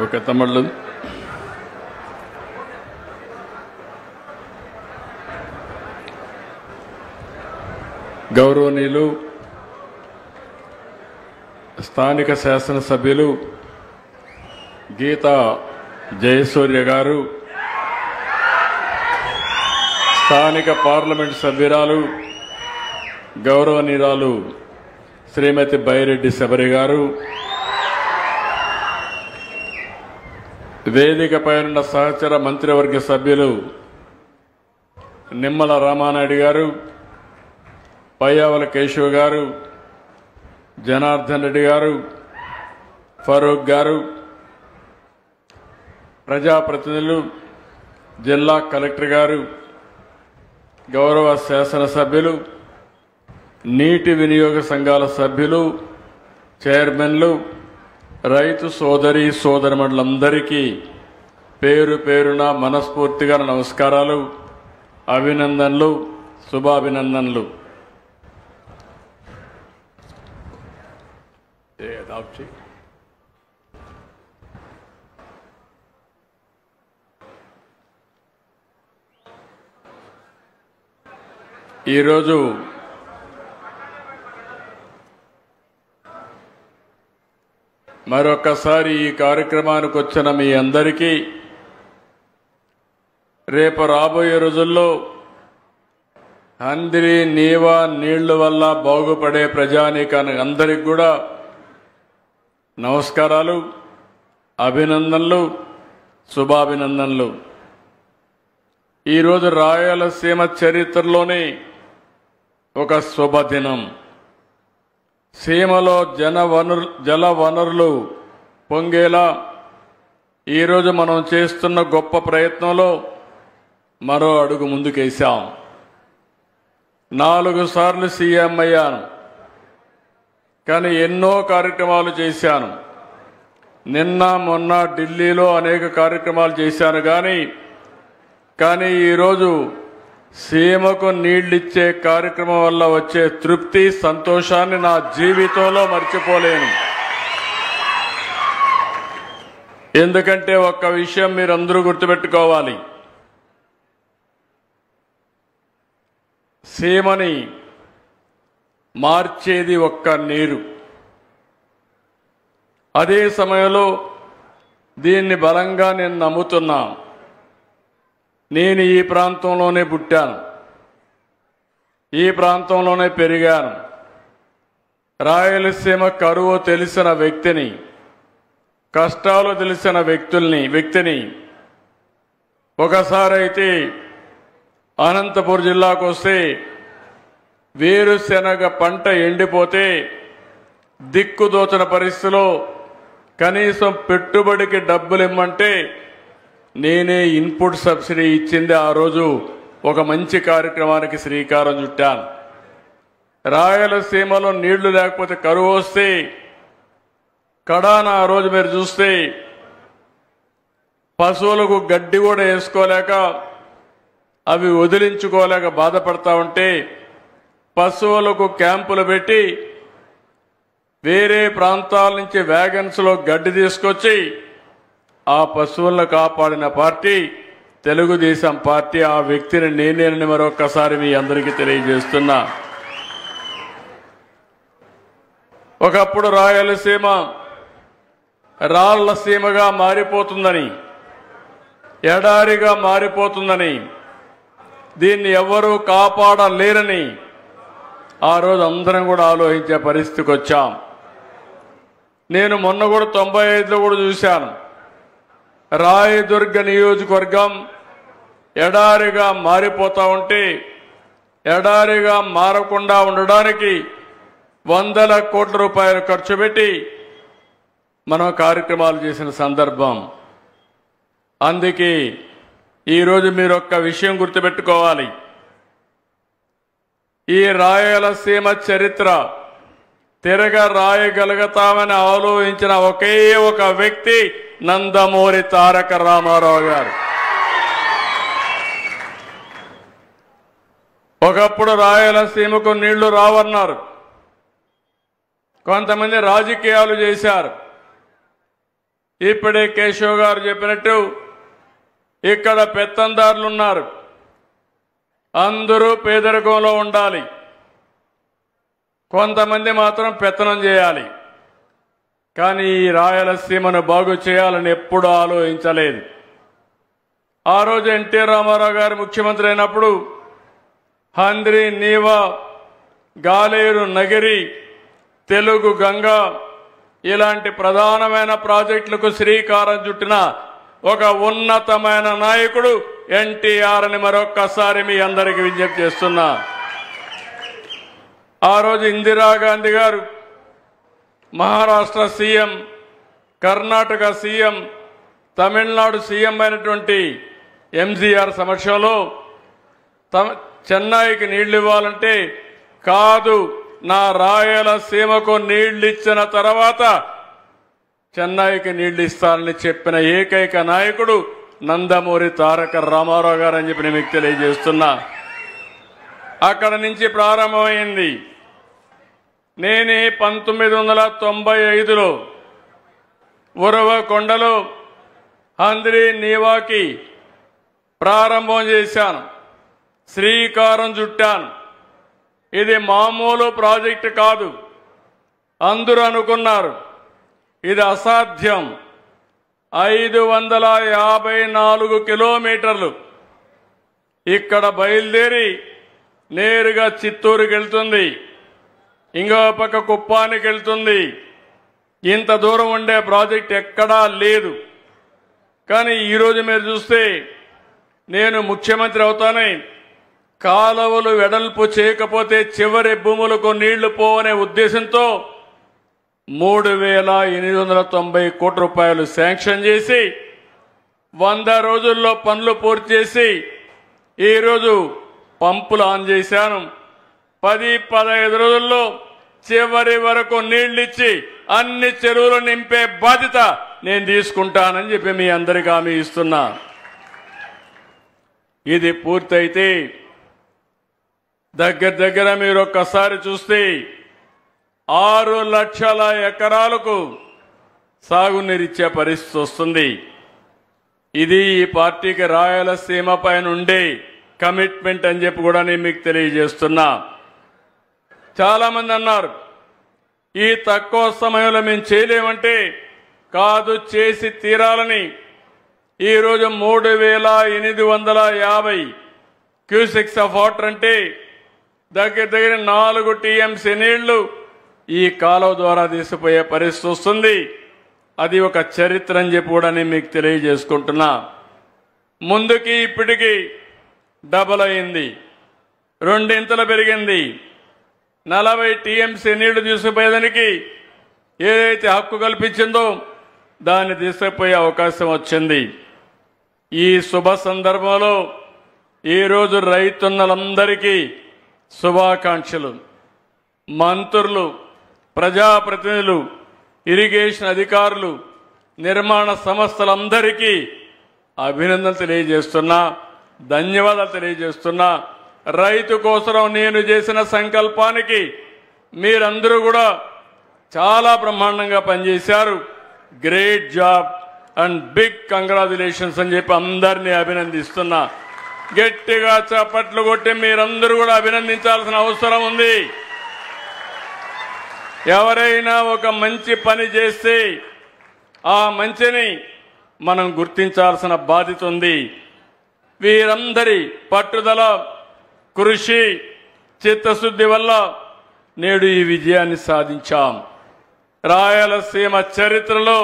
Okay తమ్ముళ్ళు, గౌరవనీయులు స్థానిక శాసనసభ్యులు గీతా జయసూర్య గారు, స్థానిక పార్లమెంట్ సభ్యురాలు గౌరవనీయురాలు శ్రీమతి బైరెడ్డి శబరి గారు, వేదికపై ఉన్న సహచర మంత్రివర్గ సభ్యులు నిమ్మల రామానాయుడు గారు, పయ్యావుల కేశవ్ గారు, జనార్దన్ రెడ్డి గారు, ఫరూక్ గారు, ప్రజాప్రతినిధులు, జిల్లా కలెక్టర్ గారు, గౌరవ శాసనసభ్యులు, నీటి వినియోగ సంఘాల సభ్యులు, చైర్మన్లు, రైతు సోదరి సోదరిమణులందరికీ పేరు పేరున మనస్ఫూర్తిగా నమస్కారాలు, అభినందనలు, శుభాభినందనలు. ఈరోజు మరొకసారి ఈ కార్యక్రమానికి వచ్చిన మీ అందరికీ రేపు రాబోయే రోజుల్లో అందరి నీవా నీళ్ల వల్ల బాగుపడే ప్రజానీకానికి అందరికి కూడా నమస్కారాలు, అభినందనలు, శుభాభినందనలు. ఈరోజు రాయలసీమ చరిత్రలోనే ఒక శుభదినం. సీమలో జల వనరులు పొంగేలా ఈరోజు మనం చేస్తున్న గొప్ప ప్రయత్నంలో మరో అడుగు ముందుకేశాం. 4 సార్లు సీఎం అయ్యాను, కానీ ఎన్నో కార్యక్రమాలు చేశాను. నిన్న మొన్న ఢిల్లీలో అనేక కార్యక్రమాలు చేశాను. కానీ ఈరోజు సీమకు నీళ్లిచ్చే కార్యక్రమం వల్ల వచ్చే తృప్తి, సంతోషాన్ని నా జీవితంలో మర్చిపోలేను. ఎందుకంటే ఒక్క విషయం మీరందరూ గుర్తుపెట్టుకోవాలి. సీమని మార్చేది ఒక్క నీరు. అదే సమయంలో దీన్ని బలంగా నేను నమ్ముతున్నా. నేను ఈ ప్రాంతంలోనే పుట్టాను, ఈ ప్రాంతంలోనే పెరిగాను. రాయలసీమ కరువు తెలిసిన వ్యక్తిని, కష్టాలు తెలిసిన వ్యక్తిని. ఒకసారి అయితే అనంతపురం జిల్లాకు వస్తే వేరుశెనగ పంట ఎండిపోతే దిక్కుదోచన పరిస్థితిలో కనీసం పెట్టుబడికి డబ్బులు ఇమ్మంటే నేనే ఇన్పుట్ సబ్సిడీ ఇచ్చింది. ఆ రోజు ఒక మంచి కార్యక్రమానికి శ్రీకారం చుట్టాను. రాయలసీమలో నీళ్లు లేకపోతే కరువు వస్తే కడాన ఆ రోజు మీరు చూస్తే పశువులకు గడ్డి కూడా వేసుకోలేక, అవి వదిలించుకోలేక బాధపడతా ఉంటే పశువులకు క్యాంపులు పెట్టి వేరే ప్రాంతాల నుంచి వ్యాగన్స్లో గడ్డి తీసుకొచ్చి ఆ పశువులను కాపాడిన పార్టీ తెలుగుదేశం పార్టీ. ఆ వ్యక్తిని నేనేనని మరొక్కసారి మీ అందరికీ తెలియజేస్తున్నా. ఒకప్పుడు రాయలసీమ రాళ్ల సీమగా మారిపోతుందని, ఎడారిగా మారిపోతుందని, దీన్ని ఎవరూ కాపాడలేరని ఆ రోజు అందరం కూడా ఆలోచించే పరిస్థితికి వచ్చాం. నేను మొన్న కూడా 95లో కూడా చూశాను. రాయదుర్గ నియోజకవర్గం ఎడారిగా మారిపోతా ఉంటే ఎడారిగా మారకుండా ఉండడానికి వందల కోట్ల రూపాయలు ఖర్చు పెట్టి మనం కార్యక్రమాలు చేసిన సందర్భం. అందుకే ఈరోజు మీరు ఒక్క విషయం గుర్తుపెట్టుకోవాలి. ఈ రాయలసీమ చరిత్ర తిరగ రాయగలుగుతామని ఆలోచించిన ఒకే ఒక వ్యక్తి నందమూరి తారక రామారావు గారు. ఒకప్పుడు రాయలసీమకు నీళ్లు రావన్నారు. కొంతమంది రాజకీయాలు చేశారు. ఇప్పుడే కేశవ్ గారు చెప్పినట్టు ఇక్కడ పెత్తందారులు ఉన్నారు. అందరూ పేదరికంలో ఉండాలి, కొంతమంది మాత్రం పెత్తనం చేయాలి. కానీ ఈ రాయలసీమను బాగు చేయాలని ఎప్పుడూ ఆలోచించలేదు. ఆ రోజు ఎన్టీ రామారావు గారు ముఖ్యమంత్రి అయినప్పుడు హంద్రి నీవా, గాలేరు నగిరి, తెలుగు గంగ ఇలాంటి ప్రధానమైన ప్రాజెక్టులకు శ్రీకారం చుట్టిన ఒక ఉన్నతమైన నాయకుడు ఎన్టీఆర్ అని మరొక్కసారి మీ అందరికీ విజ్ఞప్తి చేస్తున్నా. ఆ రోజు ఇందిరాగాంధీ గారు Maharashtra CM, Karnataka CM, Tamil Nadu CM అయినటువంటి ఎంజీఆర్ సమక్షంలో చెన్నైకి నీళ్లు ఇవ్వాలంటే కాదు, నా రాయలసీమకు నీళ్లు ఇచ్చిన తర్వాత చెన్నైకి నీళ్లు ఇస్తానని చెప్పిన ఏకైక నాయకుడు నందమూరి తారక రామారావు గారు అని చెప్పి నేను మీకు తెలియజేస్తున్నా. అక్కడ నుంచి ప్రారంభమైంది. నేనే 1995లో ఉరవకొండలో హంద్రి నీవాకి ప్రారంభం చేశాను, శ్రీకారం చుట్టాను. ఇది మామూలు ప్రాజెక్టు కాదు. అందరూ అనుకున్నారు ఇది అసాధ్యం. 554 కిలోమీటర్లు ఇక్కడ బయలుదేరి నేరుగా చిత్తూరుకి వెళ్తుంది, ఇంకో పక్క కుప్పానికి వెళ్తుంది. ఇంత దూరం ఉండే ప్రాజెక్ట్ ఎక్కడా లేదు. కానీ ఈరోజు మీరు చూస్తే నేను ముఖ్యమంత్రి అవుతానే కాలువలు వెడల్పు చేయకపోతే చివరి భూములకు నీళ్లు పోవనే ఉద్దేశంతో 3,890 కోట్ల రూపాయలు శాంక్షన్ చేసి 100 రోజుల్లో పనులు పూర్తి చేసి ఈరోజు పంపులు ఆన్ చేశాను. 10-15 రోజుల్లో చివరి వరకు నీళ్లిచ్చి అన్ని చెరువులు నింపే బాధ్యత నేను తీసుకుంటానని చెప్పి మీ అందరికీ హామీ ఇస్తున్నా. ఇది పూర్తయితే దగ్గర మీరు ఒక్కసారి చూస్తే 6 లక్షల ఎకరాలకు సాగునీరిచ్చే పరిస్థితి వస్తుంది. ఇది ఈ పార్టీకి రాయలసీమ పైన ఉండే కమిట్మెంట్ అని చెప్పి కూడా నేను మీకు తెలియజేస్తున్నా. చాలా మంది అన్నారు ఈ తక్కువ సమయంలో మేము చేయలేమంటే, కాదు చేసి తీరాలని. ఈరోజు 3,850 క్యూసెక్స్ ఆఫ్ వాటర్ అంటే దగ్గర 4 టీఎంసీ నీళ్లు ఈ కాలువ ద్వారా తీసిపోయే పరిస్థితి వస్తుంది. అది ఒక చరిత్ర అని చెప్పి కూడా నేను మీకు తెలియజేసుకుంటున్నా. ముందుకి ఇప్పటికి డబల్ అయింది, 2 ఇంతలు పెరిగింది. 40 టీఎంసీ నీళ్లు తీసుకుపోయేదానికి ఏదైతే హక్కు కల్పించిందో దాన్ని తీసుకుపోయే అవకాశం వచ్చింది. ఈ శుభ సందర్భంలో ఈరోజు రైతున్నలందరికీ శుభాకాంక్షలు. మంత్రులు, ప్రజాప్రతినిధులు, ఇరిగేషన్ అధికారులు, నిర్మాణ సంస్థలందరికీ అభినందనలు తెలియజేస్తున్నా, ధన్యవాదాలు తెలియజేస్తున్నా. రైతు కోసం నేను చేసిన సంకల్పానికి మీరందరూ కూడా చాలా బ్రహ్మాండంగా పనిచేశారు. Great job and big congratulations అని చెప్పి అందరినీ అభినందిస్తున్నా. గట్టిగా చప్పట్లు కొట్టి మీరందరూ కూడా అభినందించాల్సిన అవసరం ఉంది. ఎవరైనా ఒక మంచి పని చేస్తే ఆ మంచిని మనం గుర్తించాల్సిన బాధ్యత ఉంది. వీరందరి పట్టుదల, కృషి, చిత్తశుద్ధి వల్ల నేడు ఈ విజయాన్ని సాధించాం. రాయలసీమ చరిత్రలో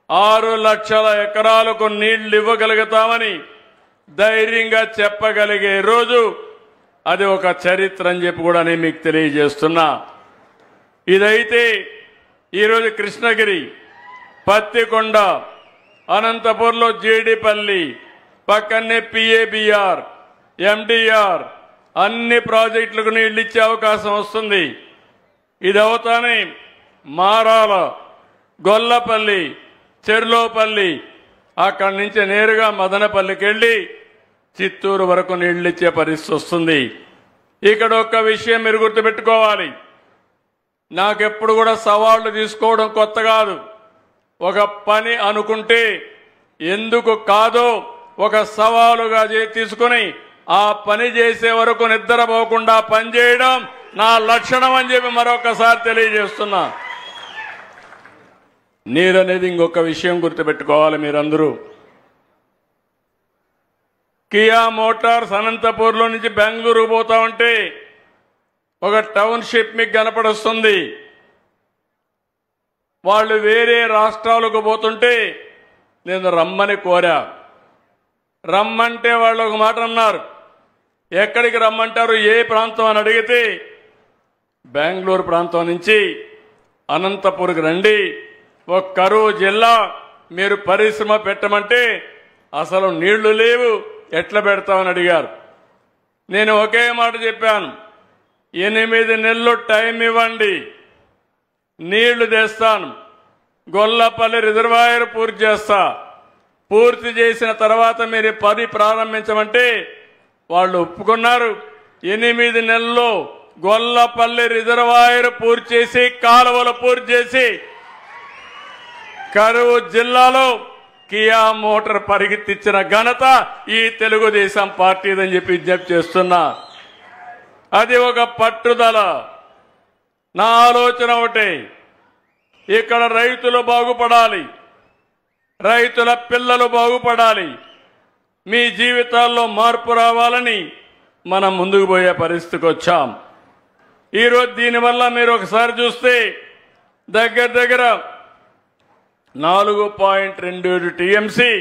6 లక్షల ఎకరాలకు నీళ్లు ఇవ్వగలుగుతామని ధైర్యంగా చెప్పగలిగే రోజు అది ఒక చరిత్ర అని చెప్పి కూడా నేను మీకు తెలియజేస్తున్నా. ఇదైతే ఈరోజు కృష్ణగిరి, పత్తికొండ, అనంతపూర్లో జేడిపల్లి, పక్కనే పిఏబిఆర్, ఎండిఆర్ అన్ని ప్రాజెక్టులకు నీళ్లు ఇచ్చే అవకాశం వస్తుంది. ఇది అవుతానే మారాల, గొల్లపల్లి, చెర్లోపల్లి, అక్కడి నుంచి నేరుగా మదనపల్లికి వెళ్ళి చిత్తూరు వరకు నీళ్లు ఇచ్చే పరిస్థితి వస్తుంది. ఇక్కడ ఒక్క విషయం మీరు గుర్తుపెట్టుకోవాలి. నాకెప్పుడు కూడా సవాళ్లు తీసుకోవడం కొత్త కాదు. ఒక పని అనుకుంటే ఎందుకు కాదో ఒక సవాలుగా తీసుకుని ఆ పని చేసే వరకు నిద్రపోకుండా పనిచేయడం నా లక్షణం అని చెప్పి మరొకసారి తెలియజేస్తున్నా. నీరు అనేది ఇంకొక విషయం గుర్తుపెట్టుకోవాలి మీరందరూ. కియా మోటార్స్ అనంతపూర్లో నుంచి బెంగళూరు పోతా ఉంటే ఒక టౌన్షిప్ మీకు కనపడుస్తుంది. వాళ్ళు వేరే రాష్ట్రాలకు పోతుంటే నేను రమ్మని కోరా. రమ్మంటే వాళ్ళు ఒక మాట అన్నారు. ఎక్కడికి రమ్మంటారు, ఏ ప్రాంతం అని అడిగితే బెంగళూరు ప్రాంతం నుంచి అనంతపూర్కి రండి, ఒక కరువు జిల్లా, మీరు పరిశ్రమ పెట్టమంటే అసలు నీళ్లు లేవు, ఎట్లా పెడతామని అడిగారు. నేను ఒకే మాట చెప్పాను, 8 నెలలు టైం ఇవ్వండి, నీళ్లు తెస్తాను, గొల్లపల్లి రిజర్వాయర్ పూర్తి చేస్తా, పూర్తి చేసిన తర్వాత మీరు పని ప్రారంభించమంటే వాళ్ళు ఒప్పుకున్నారు. 8 నెలల్లో గొల్లపల్లి రిజర్వాయర్ పూర్తి చేసి కాలువలు పూర్తి చేసి కరువు జిల్లాలో కియా మోటార్ పరిగెత్తించిన ఘనత ఈ తెలుగుదేశం పార్టీదని చెప్పి విజ్ఞప్తి చేస్తున్నా. అది ఒక పట్టుదల. నా ఆలోచన ఒకటే, ఇక్కడ రైతులు బాగుపడాలి, రైతుల పిల్లలు బాగుపడాలి, మీ జీవితాల్లో మార్పు రావాలని మనం ముందుకు పోయే పరిస్థితికి వచ్చాం. ఈరోజు దీనివల్ల మీరు ఒకసారి చూస్తే దగ్గర దగ్గర 4.27 టీఎంసీ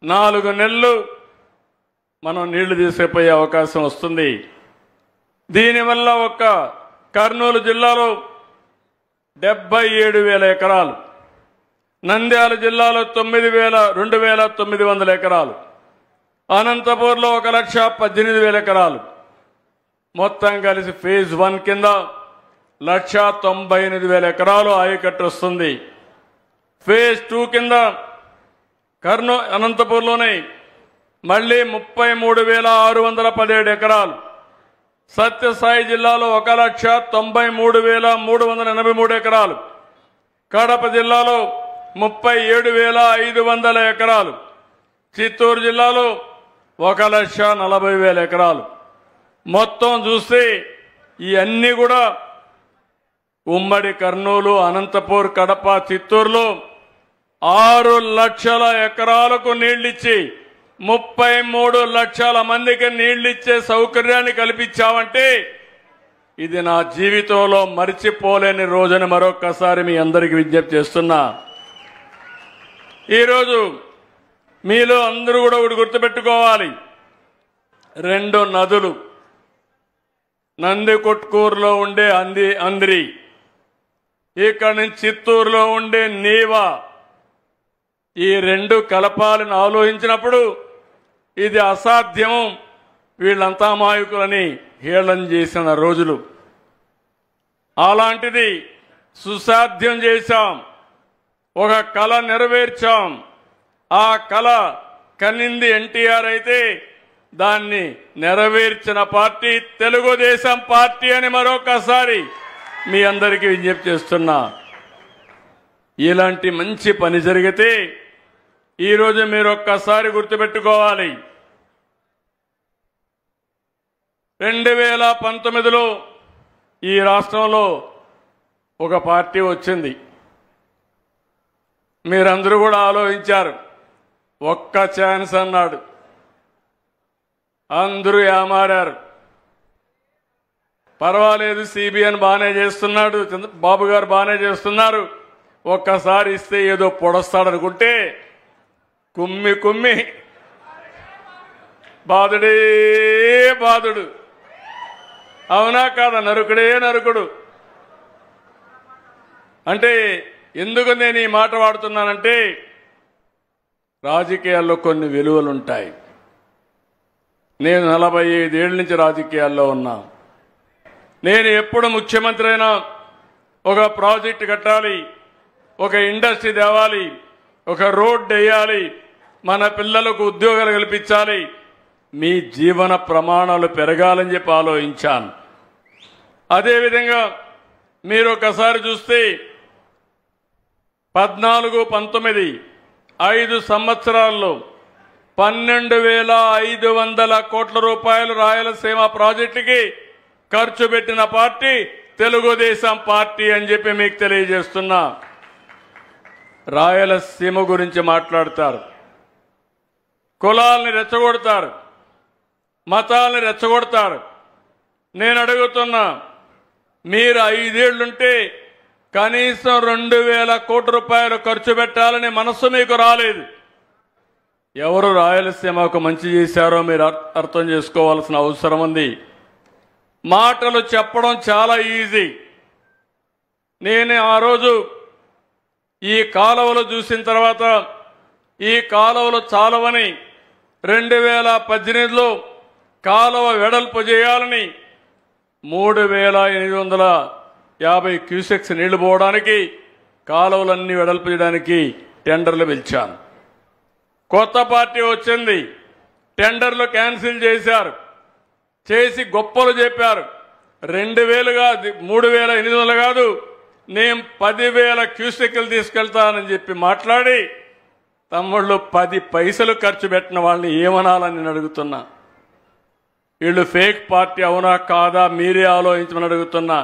4 నెలలు మనం నీళ్లు తీసుకుపోయే అవకాశం వస్తుంది. దీనివల్ల ఒక్క కర్నూలు జిల్లాలో 77,000 ఎకరాలు, నంద్యాల జిల్లాలో 2,900 ఎకరాలు, అనంతపూర్లో 1,18,000 ఎకరాలు, మొత్తం కలిసి ఫేజ్ 1 కింద 1,98,000 ఎకరాలు ఆయకట్టు వస్తుంది. ఫేజ్ 2 కింద అనంతపూర్లోనే మళ్ళీ 33,617 ఎకరాలు, సత్యసాయి జిల్లాలో 1,93,383 ఎకరాలు, కడప జిల్లాలో 37,500 ఎకరాలు, చిత్తూరు జిల్లాలో 1,40,000 ఎకరాలు. మొత్తం చూస్తే ఇవన్నీ కూడా ఉమ్మడి కర్నూలు, అనంతపూర్, కడప, చిత్తూరులో 6 లక్షల ఎకరాలకు నీళ్లిచ్చి 33 లక్షల మందికి నీళ్లిచ్చే సౌకర్యాన్ని కల్పించామంటే ఇది నా జీవితంలో మర్చిపోలేని రోజుని మరొక్కసారి మీ అందరికీ విజ్ఞప్తి చేస్తున్నా. ఈరోజు మీలో అందరూ కూడా ఒకటి గుర్తుపెట్టుకోవాలి, 2 నదులు, నందికొట్కూరులో ఉండే అంద్రి, ఇక్కడ నుంచి చిత్తూరులో ఉండే నీవా, ఈ 2 కలపాలని ఆలోచించినప్పుడు ఇది అసాధ్యం, వీళ్ళంతా అమాయకులని హేళన చేసిన రోజులు. అలాంటిది సుసాధ్యం చేశాం, ఒక కళ నెరవేర్చాం. ఆ కళ కన్నింది ఎన్టీఆర్ అయితే దాన్ని నెరవేర్చిన పార్టీ తెలుగుదేశం పార్టీ అని మరొకసారి మీ అందరికీ విజ్ఞప్తి చేస్తున్నా. ఇలాంటి మంచి పని జరిగితే ఈరోజు మీరు ఒక్కసారి గుర్తుపెట్టుకోవాలి, 2019లో ఈ రాష్ట్రంలో ఒక పార్టీ వచ్చింది. మీరందరూ కూడా ఆలోచించారు, ఒక్క ఛాన్స్ అన్నాడు, అందరూ ఏమారారు. పర్వాలేదు, సిబిఎన్ బాగానే చేస్తున్నాడు, బాబు గారు బాగానే చేస్తున్నారు, ఒక్కసారి ఇస్తే ఏదో పొడస్తాడనుకుంటే కుమ్మి కుమ్మి బాధుడే బాధుడు. అవునా కాదా? నరుకుడే నరుకుడు. అంటే ఎందుకు నేను ఈ మాట వాడుతున్నానంటే రాజకీయాల్లో కొన్ని విలువలు ఉంటాయి. నేను 45 ఏళ్ల నుంచి రాజకీయాల్లో ఉన్నా. నేను ఎప్పుడు ముఖ్యమంత్రి అయినా ఒక ప్రాజెక్టు కట్టాలి, ఒక ఇండస్ట్రీ తేవాలి, ఒక రోడ్ వేయాలి, మన పిల్లలకు ఉద్యోగాలు కల్పించాలి, మీ జీవన ప్రమాణాలు పెరగాలని చెప్పి ఆలోచించాను. అదేవిధంగా మీరు ఒకసారి చూస్తే 14-19 5 సంవత్సరాల్లో 12,500 కోట్ల రూపాయలు రాయలసీమ ప్రాజెక్టుకి ఖర్చు పెట్టిన పార్టీ తెలుగుదేశం పార్టీ అని చెప్పి మీకు తెలియజేస్తున్నా. రాయలసీమ గురించి మాట్లాడతారు, కులాల్ని రెచ్చగొడతారు, మతాల్ని రెచ్చగొడతారు. నేను అడుగుతున్నా, మీరు 5 ఏళ్లుంటే కనీసం 2,000 కోట్ల రూపాయలు ఖర్చు పెట్టాలని మనస్సు మీకు రాలేదు. ఎవరు రాయలసీమకు మంచి చేశారో మీరు అర్థం చేసుకోవాల్సిన అవసరం ఉంది. మాటలు చెప్పడం చాలా ఈజీ. నేను ఆ రోజు ఈ కాలువలు చూసిన తర్వాత ఈ కాలువలు చాలవని 2018లో కాలువ వెడల్పు చేయాలని 3,850 క్యూసెక్స్ నీళ్లు పోవడానికి కాలువలన్నీ వెడల్పు చేయడానికి టెండర్లు పిలిచాను. కొత్త పార్టీ వచ్చింది, టెండర్లు క్యాన్సిల్ చేశారు, చేసి గొప్పలు చెప్పారు. 2,000 కాదు, 3,800 కాదు, నేను 10,000 క్యూసెక్లు తీసుకెళ్తానని చెప్పి మాట్లాడి తమ్ముళ్ళు 10 పైసలు ఖర్చు పెట్టిన వాళ్ళని ఏమనాలని నేను అడుగుతున్నా. వీళ్ళు ఫేక్ పార్టీ అవునా కాదా మీరే ఆలోచించమని అడుగుతున్నా.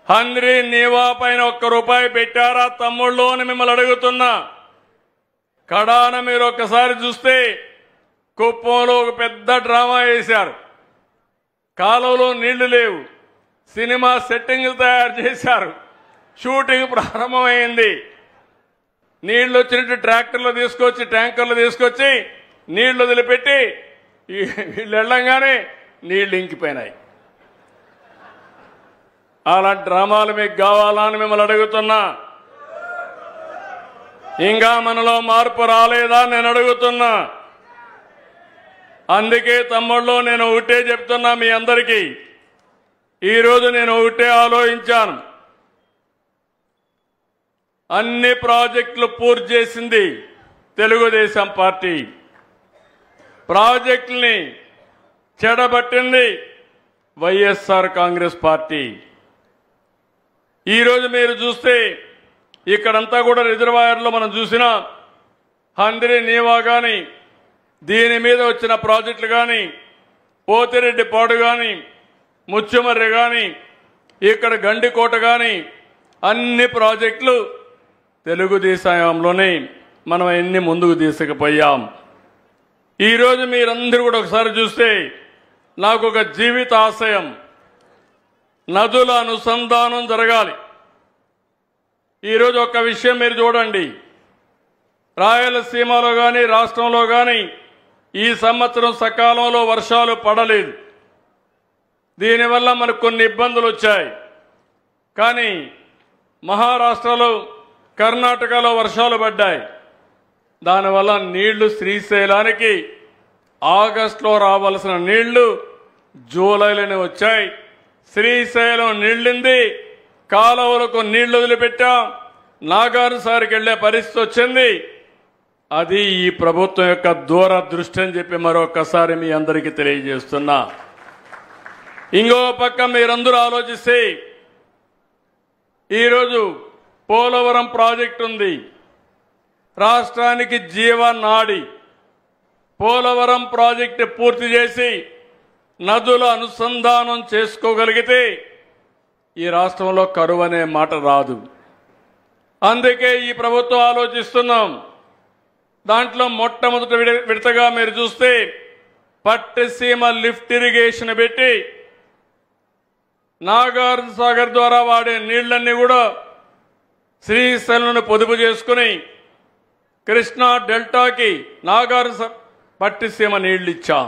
హంద్రీ నీవా పైన 1 రూపాయి పెట్టారా తమ్ముళ్ళు అని మిమ్మల్ని అడుగుతున్నా. కడాన మీరు ఒక్కసారి చూస్తే కుప్పంలో ఒక పెద్ద డ్రామా వేశారు. కాలువలో నీళ్లు లేవు, సినిమా సెట్టింగ్లు తయారు చేశారు, షూటింగ్ ప్రారంభమైంది. నీళ్లు వచ్చినట్టు ట్రాక్టర్లు తీసుకొచ్చి ట్యాంకర్లు తీసుకొచ్చి నీళ్లు వదిలిపెట్టి వీళ్ళు వెళ్ళంగానే నీళ్లు ఇంకిపోయినాయి. అలాంటి డ్రామాలు మీకు కావాలా అని మిమ్మల్ని అడుగుతున్నా. ఇంకా మనలో మార్పు రాలేదా నేను అడుగుతున్నా. అందుకే తమ్ముళ్ళు నేను ఒకటే చెప్తున్నా మీ అందరికీ. ఈరోజు నేను ఒకటే ఆలోచించాను. అన్ని ప్రాజెక్టులు పూర్తి చేసింది తెలుగుదేశం పార్టీ, ప్రాజెక్టుల్ని చెడబట్టింది వైఎస్ఆర్ కాంగ్రెస్ పార్టీ. ఈరోజు మీరు చూస్తే ఇక్కడంతా కూడా రిజర్వాయర్లో మనం చూసిన హంద్రీ నీవా కానీ, దీని మీద వచ్చిన ప్రాజెక్టులు కానీ, పోతిరెడ్డి పాడు కానీ, ముచ్చుమర్రి కానీ, ఇక్కడ గండికోట కానీ, అన్ని ప్రాజెక్టులు తెలుగుదేశంలోనే మనం ఎన్ని ముందుకు తీసుకుపోయాం. ఈరోజు మీరందరూ కూడా ఒకసారి చూస్తే నాకు ఒక జీవిత ఆశయం, నదుల అనుసంధానం జరగాలి. ఈరోజు ఒక విషయం మీరు చూడండి, రాయలసీమలో కానీ రాష్ట్రంలో కానీ ఈ సంవత్సరం సకాలంలో వర్షాలు పడలేదు. దీనివల్ల మనకు కొన్ని ఇబ్బందులు వచ్చాయి. కానీ మహారాష్ట్రలో, కర్ణాటకలో వర్షాలు పడ్డాయి. దానివల్ల నీళ్లు శ్రీశైలానికి ఆగస్టులో రావాల్సిన నీళ్లు జూలైలోనే వచ్చాయి. శ్రీశైలం నీళ్ళింది, కాలువలకు నీళ్లు వదిలిపెట్టాం, నాగార్జునసాగర్కి వెళ్లే పరిస్థితి వచ్చింది. అది ఈ ప్రభుత్వం యొక్క దూరదృష్టి అని చెప్పి మరొకసారి మీ అందరికీ తెలియజేస్తున్నా. ఇంకో పక్క మీరందరూ ఆలోచిస్తే ఈరోజు పోలవరం ప్రాజెక్టు ఉంది, రాష్ట్రానికి జీవనాడి. పోలవరం ప్రాజెక్టు పూర్తి చేసి నదుల అనుసంధానం చేసుకోగలిగితే ఈ రాష్ట్రంలో కరువు అనే మాట రాదు. అందుకే ఈ ప్రభుత్వం ఆలోచిస్తున్నాం. దాంట్లో మొట్టమొదటి విడతగా మీరు చూస్తే పట్టిసీమ లిఫ్ట్ ఇరిగేషన్ పెట్టి నాగార్జునసాగర్ ద్వారా వాడే నీళ్లన్నీ కూడా శ్రీశైలంను పొదుపు చేసుకుని కృష్ణా డెల్టాకి నాగార్జున పట్టిసీమ నీళ్లు ఇచ్చాం.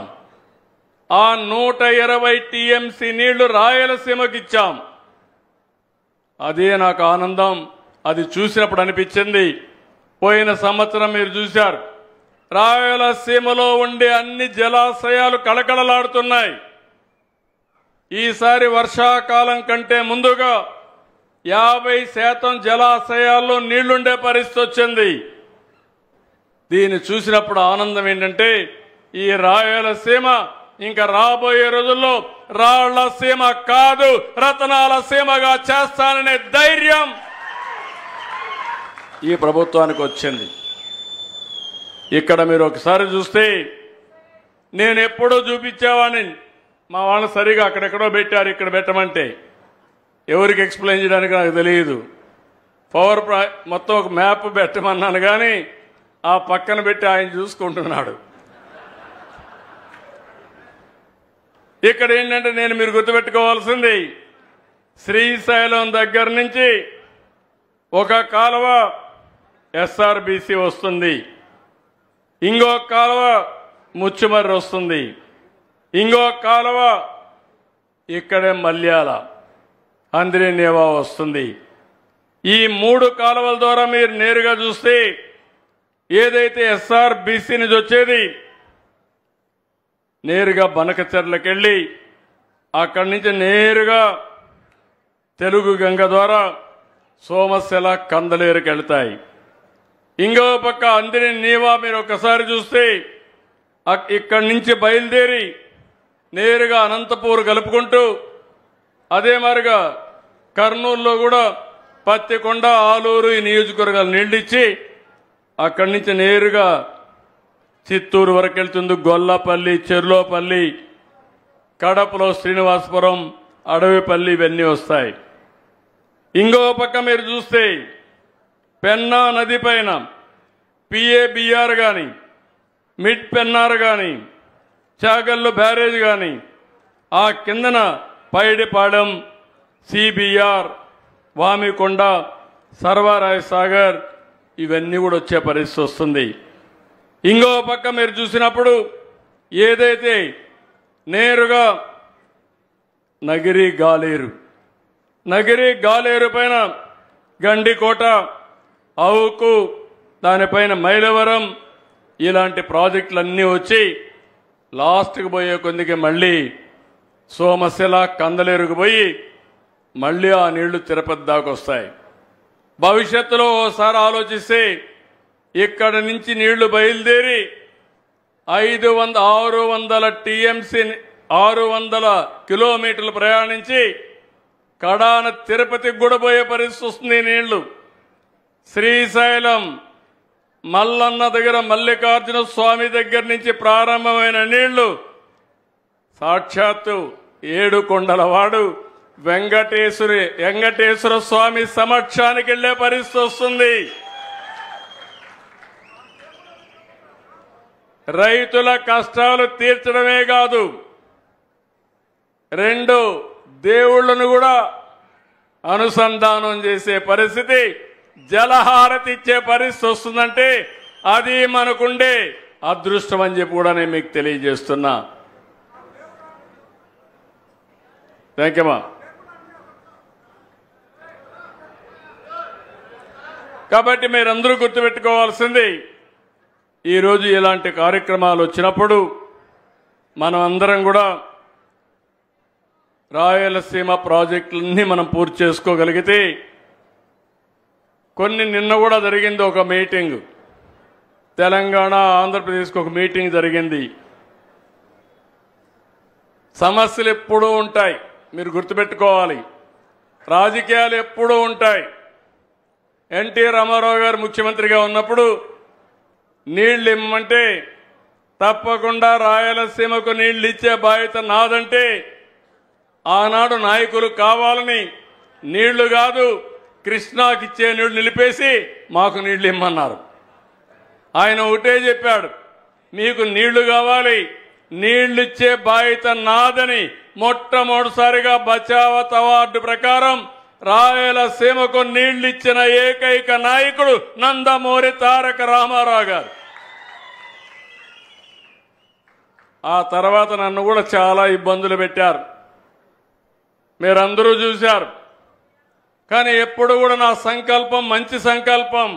ఆ 120 టీఎంసీ నీళ్లు రాయలసీమకి ఇచ్చాం. అదే నాకు ఆనందం. అది చూసినప్పుడు అనిపించింది, పోయిన సంవత్సరం మీరు చూశారు, రాయలసీమలో ఉండే అన్ని జలాశయాలు కళకళలాడుతున్నాయి. ఈసారి వర్షాకాలం కంటే ముందుగా 50% జలాశయాల్లో నీళ్లుండే పరిస్థితి వచ్చింది. దీన్ని చూసినప్పుడు ఆనందం ఏంటంటే ఈ రాయలసీమ ఇంకా రాబోయే రోజుల్లో రాళ్లసీమ కాదు రతనాల సీమగా చేస్తాననే ధైర్యం ఈ ప్రభుత్వానికి వచ్చింది. ఇక్కడ మీరు ఒకసారి చూస్తే నేను ఎప్పుడో చూపించేవాడిని, మా వాళ్ళు సరిగా అక్కడెక్కడో పెట్టారు, ఇక్కడ పెట్టమంటే ఎవరికి ఎక్స్ప్లెయిన్ చేయడానికి నాకు తెలియదు. పవర్ మొత్తం ఒక మ్యాప్ పెట్టమన్నాను కానీ ఆ పక్కన పెట్టి ఆయన చూసుకుంటున్నాడు. ఇక్కడ ఏంటంటే నేను మీరు గుర్తుపెట్టుకోవాల్సింది, శ్రీశైలం దగ్గర నుంచి ఒక కాలువ ఎస్ఆర్బిసి వస్తుంది, ఇంకో కాలువ ముచ్చుమర్రి వస్తుంది, ఇంకో కాలువ ఇక్కడే మల్యాల అంద్రినేవా వస్తుంది. ఈ 3 కాలువల ద్వారా మీరు నేరుగా చూస్తే ఏదైతే ఎస్ఆర్బిసి నుంచి వచ్చేది నేరుగా బనకచెర్లకు వెళ్ళి అక్కడి నుంచి నేరుగా తెలుగు గంగ ద్వారా సోమశిల కందలేరుకి వెళ్తాయి. ఇంకో పక్క అంద్రినేవా మీరు ఒకసారి చూస్తే ఇక్కడి నుంచి బయలుదేరి నేరుగా అనంతపూర్ కలుపుకుంటూ అదే మారిగా కర్నూలులో కూడా పత్తికొండ, ఆలూరు ఈ నియోజకవర్గాలు నీళ్ళిచ్చి అక్కడి నుంచి నేరుగా చిత్తూరు వరకు వెళ్తుంది. గొల్లపల్లి, చెర్లోపల్లి, కడపలో శ్రీనివాసపురం, అడవిపల్లి ఇవన్నీ వస్తాయి. ఇంకో పక్క మీరు చూస్తే పెన్నా నది పైన పిఏబిఆర్ కానీ, మిడ్ పెన్నార్ కానీ, చాగల్లు బ్యారేజ్ కానీ, ఆ కిందన పైడిపాడెం, సిబిఆర్, వామికొండ, సర్వారాయ సాగర్ ఇవన్నీ కూడా వచ్చే పరిస్థితి వస్తుంది. ఇంకో పక్క మీరు చూసినప్పుడు ఏదైతే నేరుగా నగిరి గాలేరు పైన గండికోట, అవుకు, దానిపైన మైలవరం ఇలాంటి ప్రాజెక్టులన్నీ వచ్చి లాస్ట్కి పోయే కొద్దికి మళ్ళీ సోమశిల కందలేరుకు పోయి మళ్ళీ ఆ నీళ్లు తిరుపతి దాకా వస్తాయి. భవిష్యత్తులో ఓసారి ఆలోచిస్తే ఇక్కడ నుంచి నీళ్లు బయలుదేరి 600 టీఎంసీ 600 కిలోమీటర్లు ప్రయాణించి కడాన తిరుపతికి కూడా పోయే పరిస్థితి వస్తుంది. నీళ్లు శ్రీశైలం మల్లన్న దగ్గర మల్లికార్జున స్వామి దగ్గర నుంచి ప్రారంభమైన నీళ్లు సాక్షాత్తు 7 కొండలవాడు వెంకటేశ్వర స్వామి సమక్షానికి వెళ్లే పరిస్థితి వస్తుంది. రైతుల కష్టాలు తీర్చడమే కాదు, 2 దేవుళ్లను కూడా అనుసంధానం చేసే పరిస్థితి, జలహారతి ఇచ్చే పరిస్థితి వస్తుందంటే అది మనకుండే అదృష్టం అని చెప్పి కూడా నేను మీకు తెలియజేస్తున్నా. థ్యాంక్ యూ మా. కాబట్టి మీరందరూ గుర్తుపెట్టుకోవాల్సింది, ఈరోజు ఇలాంటి కార్యక్రమాలు వచ్చినప్పుడు మనం అందరం కూడా రాయలసీమ ప్రాజెక్టులన్నీ మనం పూర్తి చేసుకోగలిగితే, నిన్న కూడా జరిగింది ఒక మీటింగ్, తెలంగాణ ఆంధ్రప్రదేశ్కి ఒక మీటింగ్ జరిగింది. సమస్యలు ఎప్పుడూ ఉంటాయి, మీరు గుర్తుపెట్టుకోవాలి. రాజకీయాలు ఎప్పుడూ ఉంటాయి. ఎన్టీ రామారావు గారు ముఖ్యమంత్రిగా ఉన్నప్పుడు నీళ్లు ఇమ్మంటే తప్పకుండా రాయలసీమకు నీళ్లు ఇచ్చే బాధ్యత నాదంటే ఆనాడు నాయకులు కావాలని నీళ్లు కాదు కృష్ణాకి ఇచ్చే నీళ్లు నిలిపేసి మాకు నీళ్లు ఇమ్మన్నారు. ఆయన ఒకటే చెప్పాడు, మీకు నీళ్లు కావాలి, నీళ్లు ఇచ్చే బాధ్యత నాదని మొట్టమొదటిసారిగా బచావత్ అవార్డు ప్రకారం రాయలసీమకు నీళ్లు ఇచ్చిన ఏకైక నాయకుడు నందమూరి తారక రామారావు గారు. ఆ తర్వాత నన్ను కూడా చాలా ఇబ్బందులు పెట్టారు, మీరందరూ చూశారు. కానీ ఎప్పుడు కూడా నా సంకల్పం మంచి సంకల్పం,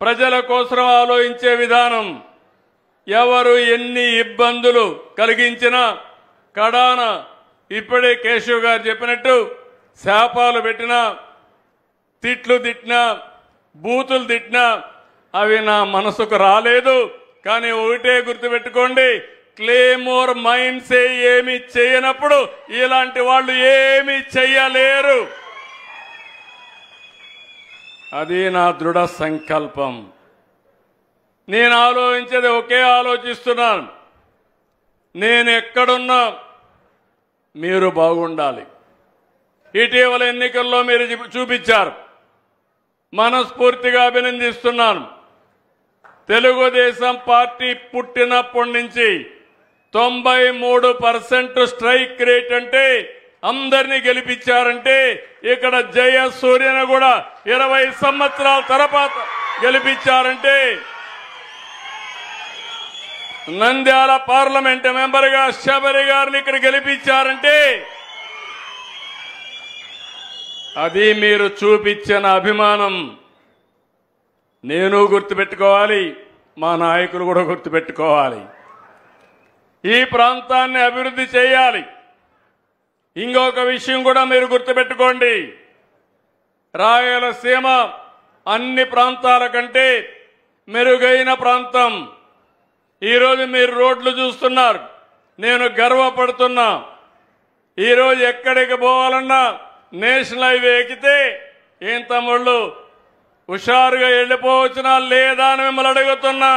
ప్రజల కోసం ఆలోచించే విధానం. ఎవరు ఎన్ని ఇబ్బందులు కలిగించినా కడాన ఇప్పుడే కేశవ్ గారు చెప్పినట్టు శాపాలు పెట్టినా, తిట్లు తిట్టినా, బూతులు తిట్టినా అవి నా మనసుకు రాలేదు. కానీ ఒకటే గుర్తుపెట్టుకోండి, క్లేమోర్ మైన్స్ ఏమి చేయనప్పుడు ఇలాంటి వాళ్ళు ఏమి చెయ్యలేరు. అది నా దృఢ సంకల్పం. నేను ఆలోచించేది ఒకే ఆలోచిస్తున్నాను. నేను ఎక్కడున్నా మీరు బాగుండాలి. ఇటీవల ఎన్నికల్లో మీరు చూపించారు. మనస్ఫూర్తిగా అభినందిస్తున్నాను. తెలుగుదేశం పార్టీ పుట్టినప్పటి నుంచి 93% స్ట్రైక్ రేట్ అంటే అందరినీ గెలిపించారంటే ఇక్కడ జయసూర్యను కూడా 20 సంవత్సరాల తర్వాత గెలిపించారంటే, నంద్యాల పార్లమెంట్ మెంబర్గా శబరి గారిని ఇక్కడ గెలిపించారంటే అది మీరు చూపించిన అభిమానం. నేను గుర్తుపెట్టుకోవాలి, మా నాయకులు కూడా గుర్తుపెట్టుకోవాలి. ఈ ప్రాంతాన్ని అభివృద్ధి చేయాలి. ఇంకొక విషయం కూడా మీరు గుర్తుపెట్టుకోండి. రాయలసీమ అన్ని ప్రాంతాల కంటే మెరుగైన ప్రాంతం. ఈరోజు మీరు రోడ్లు చూస్తున్నారు, నేను గర్వపడుతున్నా. ఈరోజు ఎక్కడికి పోవాలన్నా నేషనల్ హైవే ఎక్కితే ఏం తమ్ముళ్ళు హుషారుగా వెళ్ళిపోవచ్చునా లేదా అని మిమ్మల్ని అడుగుతున్నా.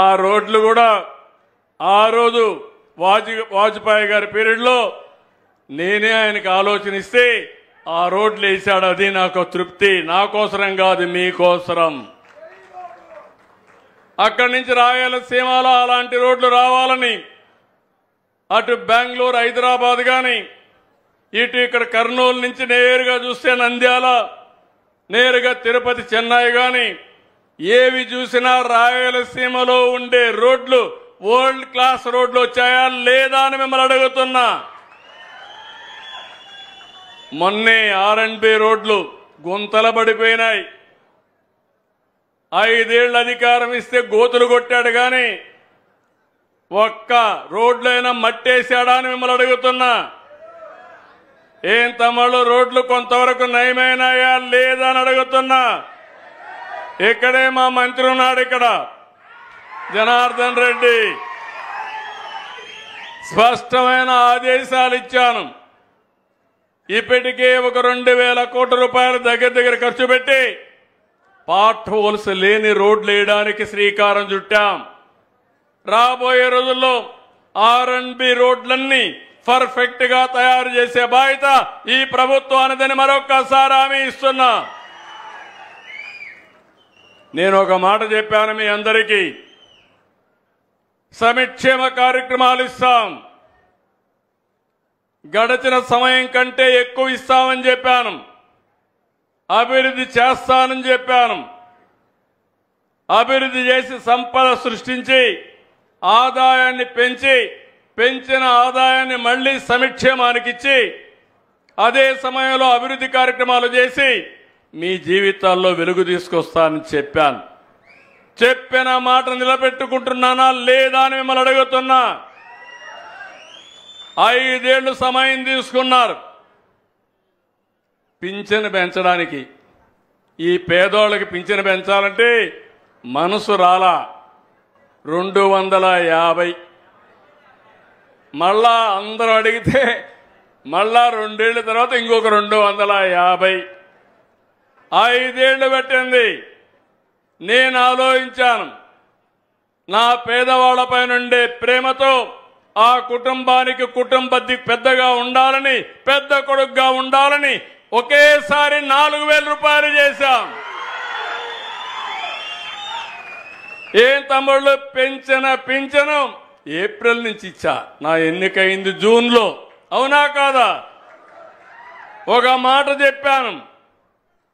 ఆ రోడ్లు కూడా ఆ రోజు వాజ్పేయి గారి పీరియడ్లో నేనే ఆయనకు ఆలోచనిస్తే ఆ రోడ్లు వేశాడు. అది నాకు తృప్తి. నా కోసరం కాదు, మీకోసరం. అక్కడి నుంచి రాయలసీమలో అలాంటి రోడ్లు రావాలని అటు బెంగళూరు హైదరాబాద్ కానీ ఇటు ఇక్కడ కర్నూలు నుంచి నేరుగా చూస్తే నంద్యాల, నేరుగా తిరుపతి చెన్నై కానీ ఏవి చూసినా రాయలసీమలో ఉండే రోడ్లు వరల్డ్ క్లాస్ రోడ్లు వచ్చాయా లేదా అని మిమ్మల్ని అడుగుతున్నా. మొన్నే R&B రోడ్లు గుంతల పడిపోయినాయి. 5 ఏళ్ల అధికారం ఇస్తే గోతులు కొట్టాడు కానీ ఒక్క రోడ్లైనా మట్టేశాడా అని మిమ్మల్ని అడుగుతున్నా. ఏం తమ్ముళ్ళు రోడ్లు కొంతవరకు నయమైనాయా లేదా అని అడుగుతున్నా. ఇక్కడే మా మంత్రి ఉన్నాడు, ఇక్కడ జనార్దన్ రెడ్డి. స్పష్టమైన ఆదేశాలు ఇచ్చాను. ఇప్పటికే ఒక 2000 కోట్ల రూపాయలు దగ్గర ఖర్చు పెట్టి పార్ట్ హోల్స్ లేని రోడ్లు వేయడానికి శ్రీకారం చుట్టాం. రాబోయే రోజుల్లో R&B రోడ్లన్నీ పర్ఫెక్ట్ గా తయారు చేసే బాధ్యత ఈ ప్రభుత్వానిదని మరొక్కసారి హామీ ఇస్తున్నా. నేను ఒక మాట చెప్పాను మీ అందరికీ, సంక్షేమ కార్యక్రమాలు ఇస్తాం, గడిచిన సమయం కంటే ఎక్కువ ఇస్తామని చెప్పాను. అభివృద్ధి చేస్తానని చెప్పాను. అభివృద్ధి చేసి సంపద సృష్టించి ఆదాయాన్ని పెంచిన ఆదాయాన్ని మళ్లీ సంక్షేమానికి ఇచ్చి అదే సమయంలో అభివృద్ధి కార్యక్రమాలు చేసి మీ జీవితాల్లో వెలుగు తీసుకొస్తానని చెప్పాను. చెప్పిన మాట నిలబెట్టుకుంటున్నానా లేదా అని మిమ్మల్ని అడుగుతున్నా. 5 ఏళ్లు సమయం తీసుకున్నారు పింఛను పెంచడానికి. ఈ పేదోళ్ళకి పింఛను పెంచాలంటే మనసు రాలా. 250. మళ్ళా అందరూ అడిగితే మళ్ళా 2 ఏళ్ల తర్వాత ఇంకొక 250. 5 ఏళ్లు పెట్టింది. నేను ఆలోచించాను, నా పేదవాళ్లపై నుండే ప్రేమతో ఆ కుటుంబానికి పెద్దగా ఉండాలని, పెద్ద కొడుకుగా ఉండాలని ఒకేసారి 4000 రూపాయలు చేశాం. ఏం తమ్ముళ్ళు పింఛను ఏప్రిల్ నుంచి ఇచ్చా. నా ఎన్నికైంది జూన్లో, అవునా కాదా? ఒక మాట చెప్పాను,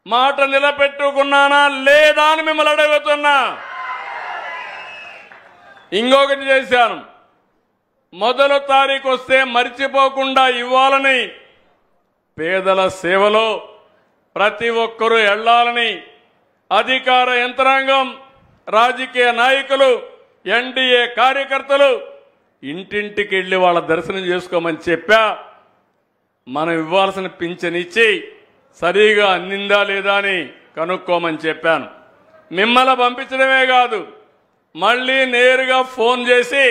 మాట నిలబెట్టుకున్నానా లేదా అని మిమ్మల్ని అడుగుతున్నా. ఇంకొకటి చేశాను, మొదటి తారీఖు వస్తే మర్చిపోకుండా ఇవ్వాలని, పేదల సేవలో ప్రతి ఒక్కరూ వెళ్లాలని అధికార యంత్రాంగం, రాజకీయ నాయకులు, ఎన్డీఏ కార్యకర్తలు ఇంటింటికి వెళ్లి వాళ్ళ దర్శనం చేసుకోమని చెప్పా. మనం ఇవ్వాల్సిన పింఛన్ ఇచ్చి సరిగా అందిందా లేదా అని కనుక్కోమని చెప్పాను. మిమ్మల్ని పంపించడమే కాదు, మళ్ళీ నేరుగా ఫోన్ చేసి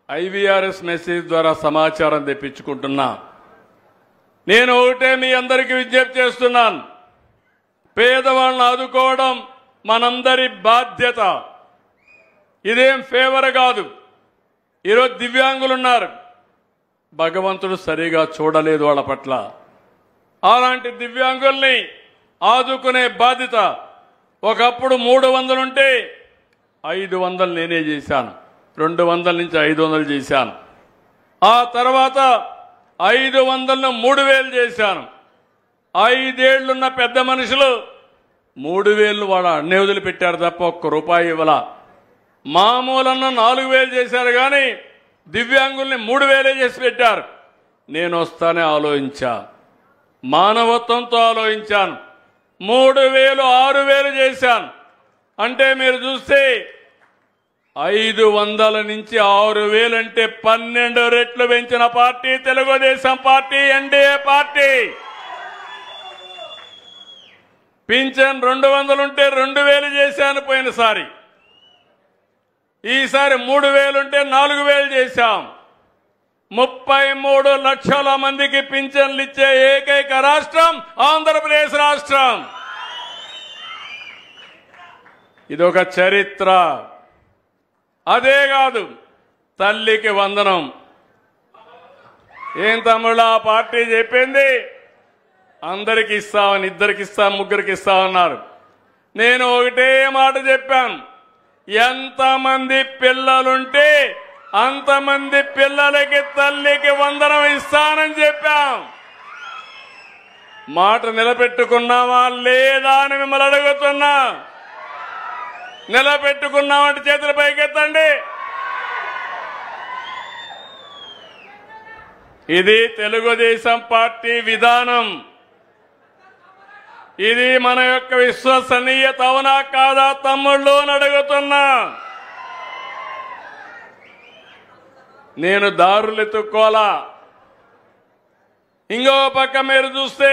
IVRS మెసేజ్ ద్వారా సమాచారం తెప్పించుకుంటున్నా. నేను ఒకటే మీ అందరికీ విజ్ఞప్తి చేస్తున్నాను, పేదవాళ్ళని ఆదుకోవడం మనందరి బాధ్యత. ఇదేం ఫేవర్ కాదు. ఈరోజు దివ్యాంగులు ఉన్నారు, భగవంతుడు సరిగా చూడలేదు వాళ్ళ పట్ల. అలాంటి దివ్యాంగుల్ని ఆదుకునే బాధ్యత. ఒకప్పుడు 300 ఉంటే 500 నేనే చేశాను, 200 నుంచి 500 చేశాను. ఆ తర్వాత 500ను 3000 చేశాను. 5 ఏళ్లున్న పెద్ద మనుషులు 3000 వాళ్ళ అన్నే వదిలిపెట్టారు తప్ప ₹1 ఇవ్వాల. మామూలన్న 4000 చేశారు, కానీ దివ్యాంగుల్ని 3000 చేసి పెట్టారు. నేను వస్తానే ఆలోచించా, మానవత్వంతో ఆలోచించాను. 3000 6000 చేశాను. అంటే మీరు చూస్తే 500 నుంచి 6000 అంటే 12 రెట్లు పెంచిన party Telugu Desam party, NDA party. Pension 200 ఉంటే 2000 చేశాను పోయినసారి. ఈసారి 3000 ఉంటే 4000 చేశాం. 33 లక్షల మందికి పింఛన్లు ఇచ్చే ఏకైక రాష్ట్రం ఆంధ్రప్రదేశ్ రాష్ట్రం. ఇదొక చరిత్ర. అదే కాదు, తల్లికి వందనం. ఏం తమ్ముళ్ళ ఆ పార్టీ చెప్పింది అందరికి ఇస్తామని, 2కి ఇస్తాం, 3కి ఇస్తామన్నారు. నేను ఒకటే మాట చెప్పాను, ఎంతమంది పిల్లలుంటే అంతమంది పిల్లలకి తల్లికి వందనం ఇస్తానని చెప్పాం. మాట నిలబెట్టుకున్నామా లేదా అని మిమ్మల్ని అడుగుతున్నా. నిలబెట్టుకున్నామంటే చేతుల పైకెత్తండి. ఇది తెలుగుదేశం పార్టీ విధానం. ఇది మన యొక్క విశ్వసనీయత అవునా కాదా తమ్ముళ్ళు అని అడుగుతున్నా. నేను దారులు ఎత్తుక్కోలా. ఇంకో పక్క మీరు చూస్తే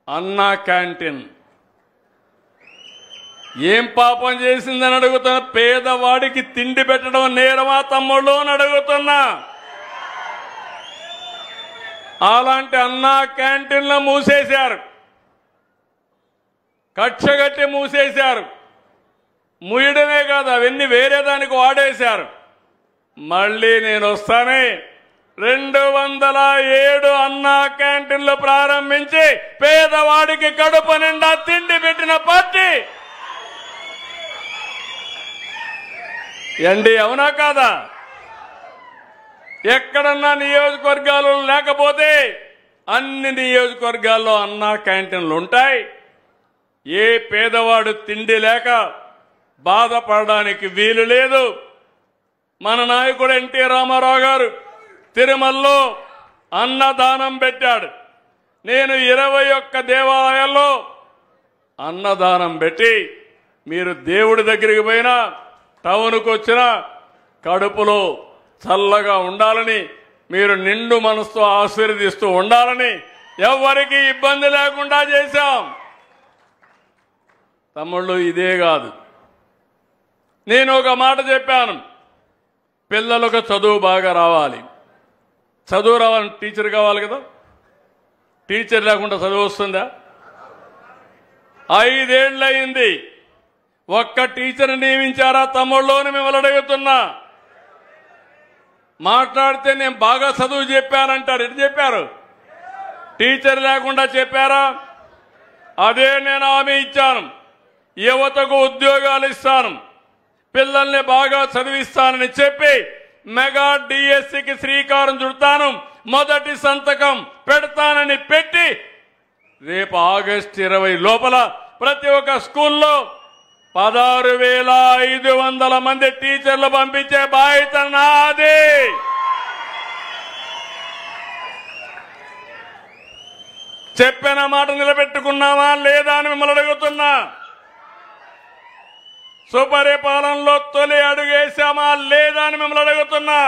అన్నా క్యాంటీన్ ఏం పాపం చేసిందని అడుగుతున్నా. పేదవాడికి తిండి పెట్టడం నేరమా తమ్ముళ్ళు అని అడుగుతున్నా. అలాంటి అన్నా క్యాంటీన్లు మూసేశారు, కక్షగట్టి మూసేశారు. ముయ్యడమే కాదు, అవన్నీ వేరే దానికి వాడేశారు. మళ్ళీ నేను వస్తానే 207 అన్నా క్యాంటీన్లు ప్రారంభించి పేదవాడికి కడుపు నిండా తిండి పెట్టిన పార్టీ ఎండి, అవునా కాదా? ఎక్కడన్నా నియోజకవర్గాలు లేకపోతే అన్ని నియోజకవర్గాల్లో అన్నా క్యాంటీన్లు ఉంటాయి. ఏ పేదవాడు తిండి లేక బాధపడడానికి వీలు లేదు. మన నాయకుడు ఎన్టీ రామారావు గారు తిరుమలలో అన్నదానం పెట్టాడు. నేను 21 దేవాలయాల్లో అన్నదానం పెట్టి, మీరు దేవుడి దగ్గరికి పోయినా టౌన్కు వచ్చినా కడుపులో చల్లగా ఉండాలని, మీరు నిండు మనసుతో ఆశీర్వదిస్తూ ఉండాలని, ఎవరికి ఇబ్బంది లేకుండా చేశాం. తమ్ముళ్ళు ఇదే కాదు, నేను ఒక మాట చెప్పాను, పిల్లలకు చదువు బాగా రావాలి. చదువు రావాలని టీచర్ కావాలి కదా. టీచర్ లేకుండా చదువు వస్తుందా? 5 ఏళ్ళు అయింది, ఒక్క టీచర్ నియమించారా తమ్ముళ్ళు అని మిమ్మల్ని అడుగుతున్నా. మాట్లాడితే నేను బాగా చదువు చెప్పానంటారు. ఎటు చెప్పారు? టీచర్ లేకుండా చెప్పారా? అదే నేను హామీ ఇచ్చాను. యువతకు ఉద్యోగాలు ఇస్తాను, పిల్లల్ని బాగా చదివిస్తానని చెప్పి మెగా డిఎస్సికి శ్రీకారం చుడతాను, మొదటి సంతకం పెడతానని పెట్టి రేపు ఆగస్టు 20 లోపల ప్రతి ఒక్క స్కూల్లో 16,500 మంది టీచర్లు పంపించే బాధ్యత నాది. చెప్పిన మాట నిలబెట్టుకున్నామా లేదా అని మిమ్మల్ని అడుగుతున్నా. సుపరిపాలనలో తొలి అడుగు వేశామా లేదా అని మిమ్మల్ని అడుగుతున్నా.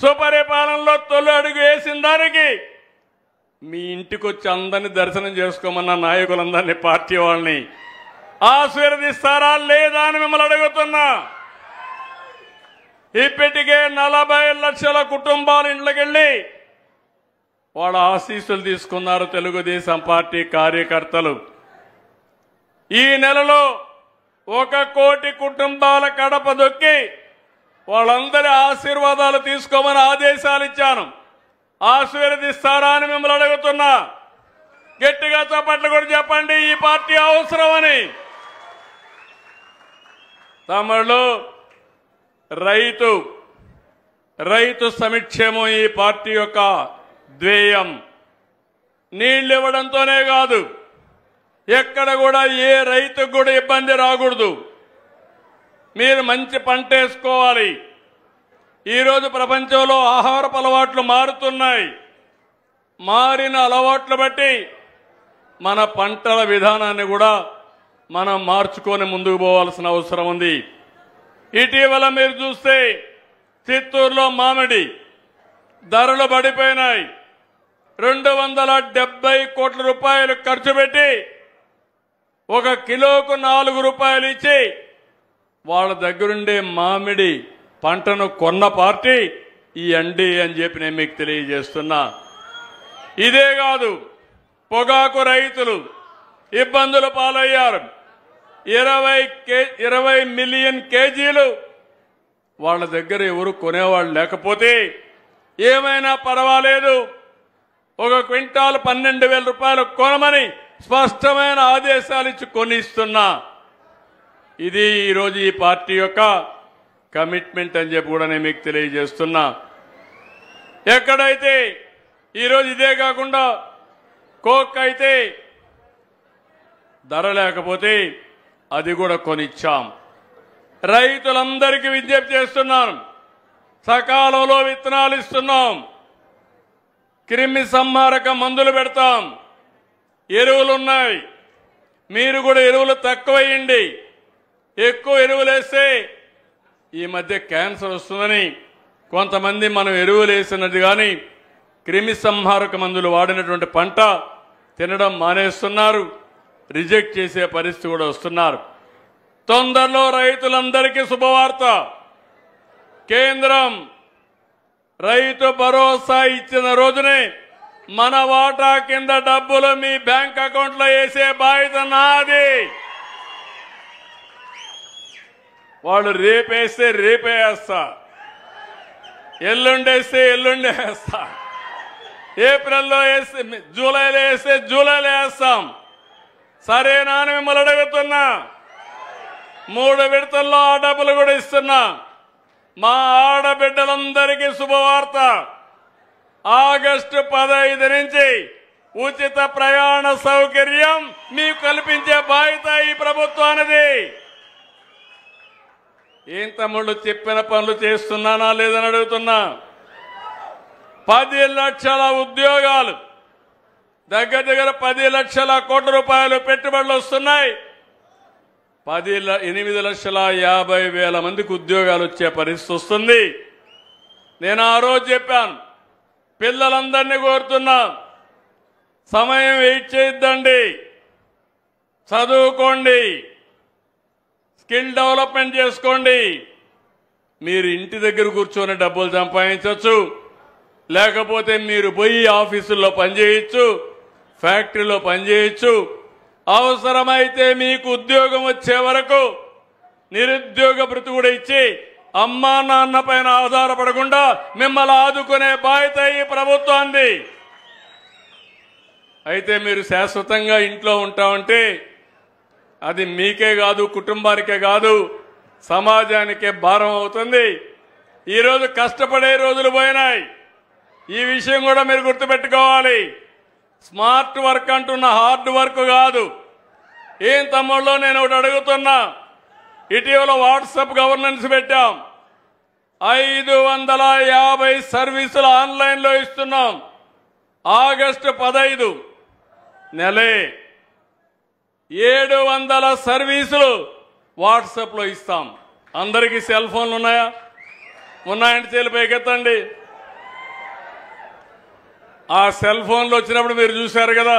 సుపరిపాలనలో తొలి అడుగు వేసిన దానికి మీ ఇంటికి వచ్చి అందరినీ దర్శనం చేసుకోమన్న నాయకులందరినీ, పార్టీ వాళ్ళని ఆశీర్వదిస్తారా లేదా అని మిమ్మల్ని అడుగుతున్నా. ఇప్పటికే 40 లక్షల కుటుంబాల ఇంట్లోకెళ్ళి వాళ్ళ ఆశీస్సులు తీసుకున్నారు తెలుగుదేశం పార్టీ కార్యకర్తలు. ఈ నెలలో 1 కోటి కుటుంబాల కడప దొక్కి వాళ్ళందరి ఆశీర్వాదాలు తీసుకోమని ఆదేశాలు ఇచ్చాను. ఆశీర్వదిస్తారా అని మిమ్మల్ని అడుగుతున్నా. గట్టిగా చప్పట్లు కూడా చెప్పండి, ఈ పార్టీ అవసరమని. తమిళలో రైతు సంక్షేమం ఈ పార్టీ యొక్క ధ్యేయం. నీళ్లు ఇవ్వడంతోనే కాదు, ఎక్కడ కూడా ఏ రైతుకు కూడా ఇబ్బంది రాకూడదు. మీరు మంచి పంట వేసుకోవాలి. ఈరోజు ప్రపంచంలో ఆహారపు అలవాట్లు మారుతున్నాయి. మారిన అలవాట్లు బట్టి మన పంటల విధానాన్ని కూడా మనం మార్చుకొని ముందుకు పోవాల్సిన అవసరం ఉంది. ఇటీవల మీరు చూస్తే చిత్తూరులో మామిడి ధరలు పడిపోయినాయి. 270 కోట్ల రూపాయలు ఖర్చు పెట్టి 1 కిలోకు 4 రూపాయలు ఇచ్చి వాళ్ళ దగ్గరుండే మామిడి పంటను కొన్న పార్టీ ఈ ఎన్డీఏ అని చెప్పి నేను మీకు తెలియజేస్తున్నా. ఇదే కాదు, పొగాకు రైతులు ఇబ్బందులు పాలయ్యారు. 20 మిలియన్ కేజీలు వాళ్ళ దగ్గర ఎవరు కొనేవాళ్ళు లేకపోతే ఏమైనా పర్వాలేదు, 1 క్వింటాల్ 12,000 రూపాయలు కొనమని స్పష్టమైన ఆదేశాలు ఇచ్చి కొనిస్తున్నా. ఇది ఈరోజు ఈ పార్టీ యొక్క కమిట్మెంట్ అని చెప్పి కూడా నేను మీకు తెలియజేస్తున్నా. ఎక్కడైతే ఈరోజు ఇదే కాకుండా కోక్ అయితే ధర లేకపోతే అది కూడా కొనిచ్చాం. రైతులందరికీ విజ్ఞప్తి చేస్తున్నాను, సకాలంలో విత్తనాలు ఇస్తున్నాం, క్రిమి సంహారక మందులు పెడతాం, ఎరువులున్నాయి. మీరు కూడా ఎరువులు తక్కువ వేయండి. ఎక్కువ ఎరువులు వేస్తే ఈ మధ్య క్యాన్సర్ వస్తుందని కొంతమంది మనం ఎరువులు వేసినది కానీ క్రిమి సంహారక మందులు వాడినటువంటి పంట తినడం మానేస్తున్నారు. రిజెక్ట్ చేసే పరిస్థితి కూడా వస్తున్నారు. తొందరలో రైతులందరికీ శుభవార్త. కేంద్రం రైతు భరోసా ఇచ్చిన రోజునే మన వాటా కింద డబ్బులు మీ బ్యాంక్ అకౌంట్లో వేసే బాధ్యత నాది. వాళ్ళు రేపేస్తే రేపే వేస్తా, ఎల్లుండేస్తే ఎల్లుండే వేస్తా, ఏప్రిల్లో వేస్తే జూలైలో వేస్తే జూలైలో వేస్తాం. సరేనా అని మిమ్మల్ని అడుగుతున్నా. 3 విడతల్లో ఆ డబ్బులు కూడా ఇస్తున్నా. మా ఆడబిడ్డలందరికీ శుభవార్త. ఆగస్టు 15 నుంచి ఉచిత ప్రయాణ సౌకర్యం మీకు కల్పించే బాధ్యత ఈ ప్రభుత్వానిది. ఏం తమ్ముళ్ళు చెప్పిన పనులు చేస్తున్నానా లేదని అడుగుతున్నా. 10 లక్షల ఉద్యోగాలు, దగ్గర 10 లక్షల కోట్ల రూపాయలు పెట్టుబడులు వస్తున్నాయి. 8,50,000 మందికి ఉద్యోగాలు వచ్చే పరిస్థితి వస్తుంది. నేను ఆ రోజు చెప్పాను, పిల్లలందరినీ కోరుతున్నా, సమయం వెయిట్ చేయొద్దండి, చదువుకోండి, స్కిల్ డెవలప్మెంట్ చేసుకోండి. మీరు ఇంటి దగ్గర కూర్చొని డబ్బులు సంపాదించవచ్చు, లేకపోతే మీరు పోయి ఆఫీసుల్లో పనిచేయచ్చు, ఫ్యాక్టరీలో పనిచేయచ్చు. అవసరమైతే మీకు ఉద్యోగం వచ్చే వరకు నిరుద్యోగ భృతి కూడా ఇచ్చి అమ్మా నాన్న పైన ఆధారపడకుండా మిమ్మల్ని ఆదుకునే బాధ్యత ఈ ప్రభుత్వాన్ని. అయితే మీరు శాశ్వతంగా ఇంట్లో ఉంటామంటే అది మీకే కాదు, కుటుంబానికే కాదు, సమాజానికే భారం అవుతుంది. ఈరోజు కష్టపడే రోజులు పోయినాయి. ఈ విషయం కూడా మీరు గుర్తుపెట్టుకోవాలి. స్మార్ట్ వర్క్ అంటున్న హార్డ్ వర్క్ కాదు. ఏం తమ్ముళ్ళు, నేను ఒకటి అడుగుతున్నా. ఇటీవల వాట్సాప్ గవర్నెన్స్ పెట్టాం. 550 సర్వీసులు ఆన్లైన్లో ఇస్తున్నాం. ఆగస్టు 15 నెలే 700 సర్వీసులు వాట్సాప్లో ఇస్తాం. అందరికీ సెల్ ఫోన్లు ఉన్నాయా? ఉన్నాయంటే చేతులు పైకెత్తండి. ఆ సెల్ ఫోన్లు వచ్చినప్పుడు మీరు చూశారు కదా,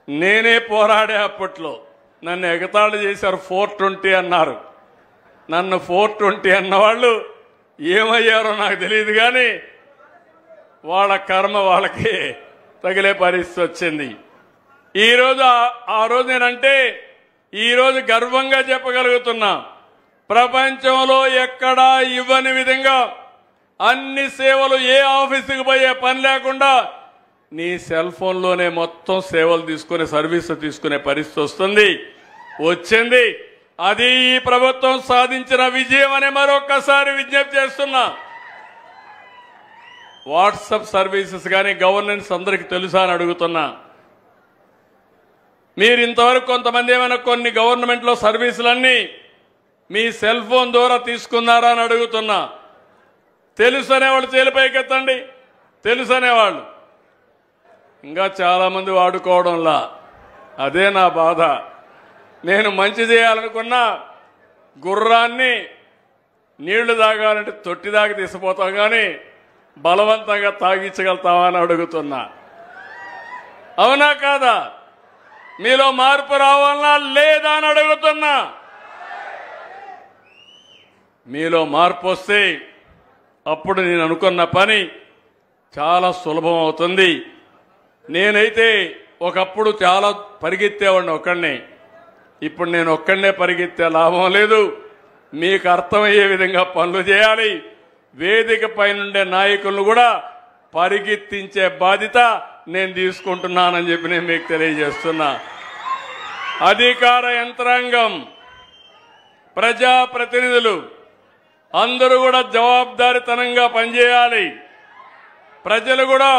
నేనే పోరాడే. అప్పట్లో నన్ను ఎగతాళి చేశారు. 420 అన్నారు. నన్ను 420 అన్నవాళ్ళు ఏమయ్యారో నాకు తెలియదు, కానీ వాళ్ళ కర్మ వాళ్ళకి తగిలే పరిస్థితి వచ్చింది. ఈరోజు ఆ రోజు నేనంటే ఈరోజు గర్వంగా చెప్పగలుగుతున్నా, ప్రపంచంలో ఎక్కడా ఇవ్వని విధంగా అన్ని సేవలు ఏ ఆఫీసుకు పోయే పని లేకుండా నీ సెల్ ఫోన్లోనే మొత్తం సేవలు తీసుకునే సర్వీసు తీసుకునే పరిస్థితి వచ్చింది. అది ఈ ప్రభుత్వం సాధించిన విజయం అని మరొక్కసారి విజ్ఞప్తి చేస్తున్నా. వాట్సాప్ సర్వీసెస్ కానీ గవర్నెన్స్ అందరికీ తెలుసా అని అడుగుతున్నా. మీరు ఇంతవరకు కొంతమంది ఏమైనా కొన్ని గవర్నమెంట్లో సర్వీసులన్నీ మీ సెల్ ఫోన్ ద్వారా తీసుకున్నారా అని అడుగుతున్నా. తెలుసు అనేవాళ్ళు చేలిపైకెత్తండి. తెలుసు అనేవాళ్ళు ఇంకా చాలామంది వాడుకోవడంలా. అదే నా బాధ. నేను మంచి చేయాలనుకున్నా గుర్రాన్ని నీళ్లు తాగాలంటే తొట్టి దాకా తీసుకుపోతాం కానీ బలవంతంగా తాగించగలుగుతావా అని అడుగుతున్నా. అవునా కాదా? మీలో మార్పు రావాలన్నా లేదా అని అడుగుతున్నా. మీలో మార్పు వస్తే అప్పుడు నేను అనుకున్న పని చాలా సులభం అవుతుంది. నేనైతే ఒకప్పుడు చాలా పరిగెత్తేవాడిని ఒక్కడినే. ఇప్పుడు నేను ఒక్కడనే పరిగెత్తే లాభం లేదు. మీకు అర్థమయ్యే విధంగా పనులు చేయాలి. వేదిక పైనుండే నాయకులను కూడా పరిగెత్తించే బాధ్యత నేను తీసుకుంటున్నానని చెప్పి నేను మీకు తెలియజేస్తున్నా. అధికార యంత్రాంగం, ప్రజాప్రతినిధులు అందరూ కూడా జవాబుదారీతనంగా పనిచేయాలి. ప్రజలు కూడా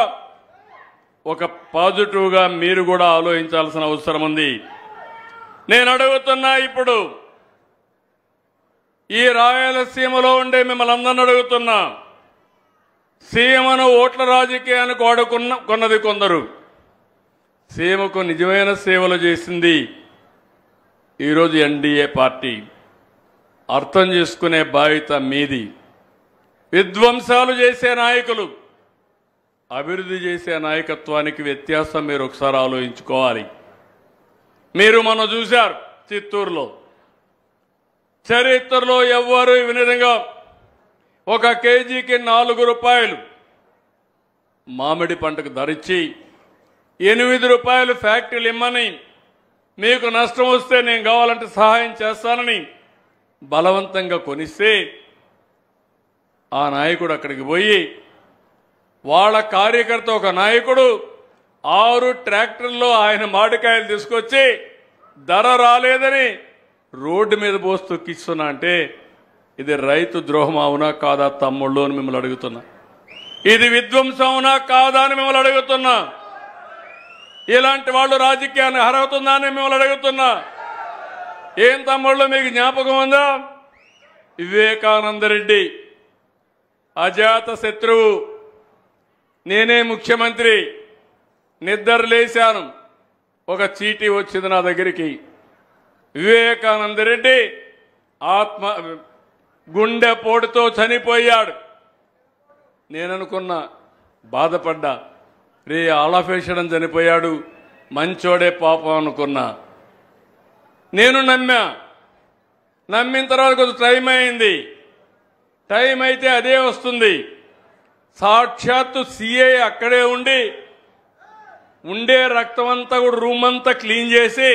ఒక పాజిటివ్గా మీరు కూడా ఆలోచించాల్సిన అవసరం ఉంది. నేను అడుగుతున్నా, ఇప్పుడు ఈ రాయలసీమలో ఉండే మిమ్మల్ని అందరిని అడుగుతున్నా, సీమను ఓట్ల రాజకీయానికి కొన్నది కొందరు. సీమకు నిజమైన సేవలు చేసింది ఈరోజు ఎన్డీఏ పార్టీ. అర్థం చేసుకునే బాధ్యత మీది. విధ్వంసాలు చేసే నాయకులు, అభివృద్ధి చేసే నాయకత్వానికి వ్యత్యాసం మీరు ఒకసారి ఆలోచించుకోవాలి. మీరు మొన్న చూశారు చిత్తూరులో, చరిత్రలో ఎవ్వరూ ఈ విధంగా 1 కేజీకి 4 రూపాయలు మామిడి పంటకు ధరించి 8 రూపాయలు ఫ్యాక్టరీలు ఇమ్మని, మీకు నష్టం వస్తే నేను కావాలంటే సహాయం చేస్తానని బలవంతంగా కొనిస్తే ఆ నాయకుడు అక్కడికి పోయి వాళ్ళ కార్యకర్త ఒక నాయకుడు 6 ట్రాక్టర్లో ఆయన మామిడికాయలు తీసుకొచ్చి ధర రాలేదని రోడ్డు మీద పోసి తొక్కిస్తున్నా అంటే ఇది రైతు ద్రోహం అవునా కాదా తమ్ముళ్ళు అని మిమ్మల్ని అడుగుతున్నా. ఇది విధ్వంసం అవునా కాదా అని మిమ్మల్ని అడుగుతున్నా. ఇలాంటి వాళ్ళు రాజకీయాన్ని అర్హతుందా అని మిమ్మల్ని అడుగుతున్నా. ఏం తమ్ముళ్ళు మీకు జ్ఞాపకం ఉందా? వివేకానంద రెడ్డి అజాత శత్రువు, నేనే ముఖ్యమంత్రి, నిద్ర లేశాను, ఒక చీటీ వచ్చింది నా దగ్గరికి. వివేకానంద రెడ్డి గుండెపోటుతో చనిపోయాడు. నేననుకున్నా, బాధపడ్డా, రే ఆలఫేషడం చనిపోయాడు, మంచోడే పాపం అనుకున్నా. నేను నమ్మిన తర్వాత కొంచెం టైం అయింది. టైం అయితే అదే వస్తుంది. సాక్షాత్తు సిఐ అక్కడే ఉండే రక్తం అంతా కూడా రూమ్ అంతా క్లీన్ చేసి,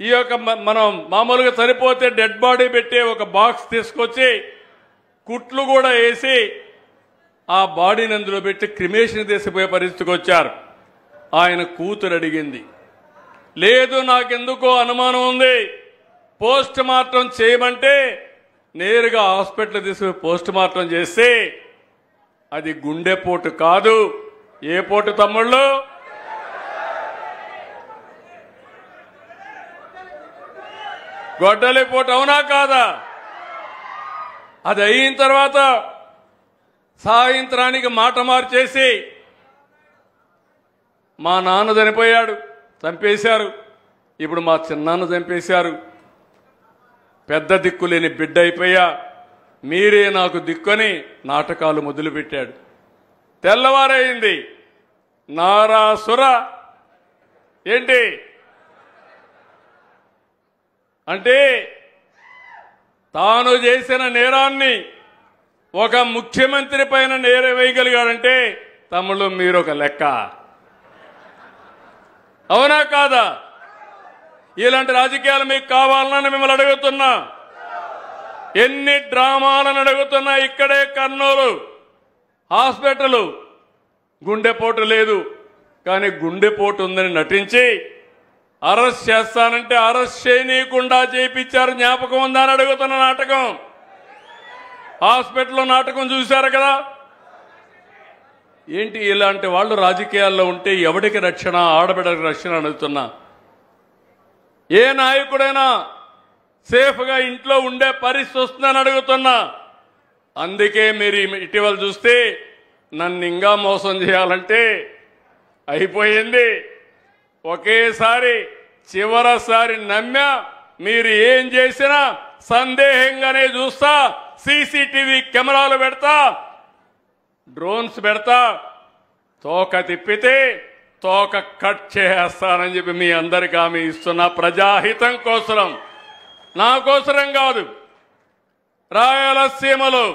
ఈ యొక్క మనం మామూలుగా చనిపోతే డెడ్ బాడీ పెట్టే ఒక బాక్స్ తీసుకొచ్చి కుట్లు కూడా వేసి ఆ బాడీని అందులో పెట్టి క్రిమేషన్ తీసిపోయే పరిస్థితికి వచ్చారు. ఆయన కూతురు అడిగింది, లేదు నాకెందుకో అనుమానం ఉంది, పోస్ట్ మార్టం చేయమంటే నేరుగా హాస్పిటల్ తీసుకుని పోస్ట్ మార్టం చేస్తే అది గుండెపోటు కాదు. ఏ పోటు తమ్ముళ్ళు? గొడ్డలి పోటు, అవునా కాదా? అది అయిన తర్వాత సాయంత్రానికి మాట మార్చేసి మా నాన్న చనిపోయాడు, చంపేశారు, ఇప్పుడు మా చిన్నాన్న చంపేశారు, పెద్ద దిక్కులేని బిడ్డ అయిపోయా, మీరే నాకు దిక్కుని నాటకాలు మొదలుపెట్టాడు. తెల్లవారైంది, నారాసుర ఏంటి అంటే తాను చేసిన నేరాన్ని ఒక ముఖ్యమంత్రి పైన నేర వేయగలిగాడంటే తమ్ముళ్ళు మీరు ఒక లెక్క. అవునా కాదా? ఇలాంటి రాజకీయాలు మీకు కావాలని మిమ్మల్ని అడుగుతున్నా. ఎన్ని డ్రామాలను అడుగుతున్నా. ఇక్కడే కర్నూలు హాస్పిటల్ గుండెపోటు లేదు, కానీ గుండెపోటు ఉందని నటించి అరెస్ట్ చేస్తానంటే అరెస్ట్ చేయనీయకుండా చేయించారు. జ్ఞాపకం ఉందా అని అడుగుతున్న నాటకం. హాస్పిటల్లో నాటకం చూశారు కదా. ఏంటి ఇలాంటి వాళ్ళు రాజకీయాల్లో ఉంటే ఎవడికి రక్షణ? ఆడబిడ్డకి రక్షణ అడుగుతున్నా. ఏ నాయకుడైనా సేఫ్గా ఇంట్లో ఉండే పరిస్థితి వస్తుందని అడుగుతున్నా. అందుకే మీరు ఇటీవల చూస్తే నన్ను ఇంకా మోసం చేయాలంటే అయిపోయింది. ఒకేసారి చివరిసారి నమ్మా. మీరు ఏం చేసినా సందేహంగానే చూస్తా. సీసీటీవీ కెమెరాలు పెడతా, డ్రోన్స్ పెడతా. తోక తిప్పితే తోక కట్ చేస్తానని చెప్పి మీ అందరికీ హామీ ఇస్తున్నా. ప్రజాహితం కోసం, నా కోసరం కాదు. రాయలసీమలో